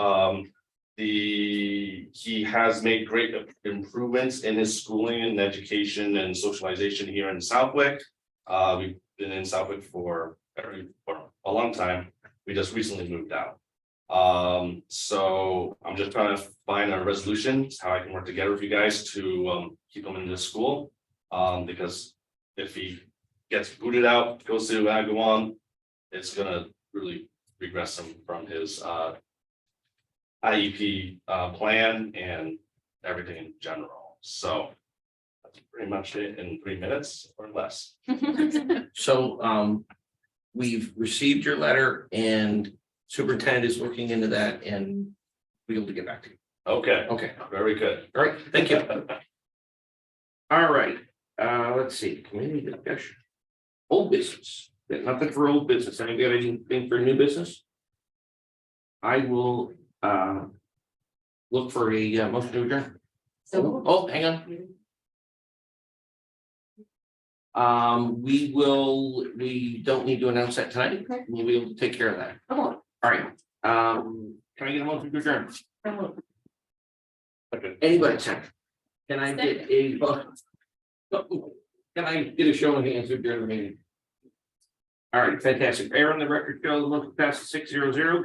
S4: He has made great improvements in his schooling and education and socialization here in Southwick. We've been in Southwick for a long time. We just recently moved out. So I'm just trying to find a resolution, how I can work together with you guys to keep him in this school. Because if he gets booted out, goes to Agawam, it's gonna really regress him from his IEP plan and everything in general. So that's pretty much it in 3 minutes or less.
S1: So we've received your letter and superintendent is looking into that and we'll be able to get back to you.
S4: Okay,
S1: Okay,
S4: very good.
S1: all right, thank you. All right, let's see, community discussion. Old business, got nothing for old business. Anybody got anything for new business? I will look for a motion to adjourn. Oh, hang on. We don't need to announce that tonight. We'll be able to take care of that.
S9: Come on.
S1: All right, can I get a motion to adjourn? Anybody, second? Can I get a vote? Can I get a show of hands to adjourn the meeting? All right, fantastic. Aaron, the record show, the motion passes 6-0.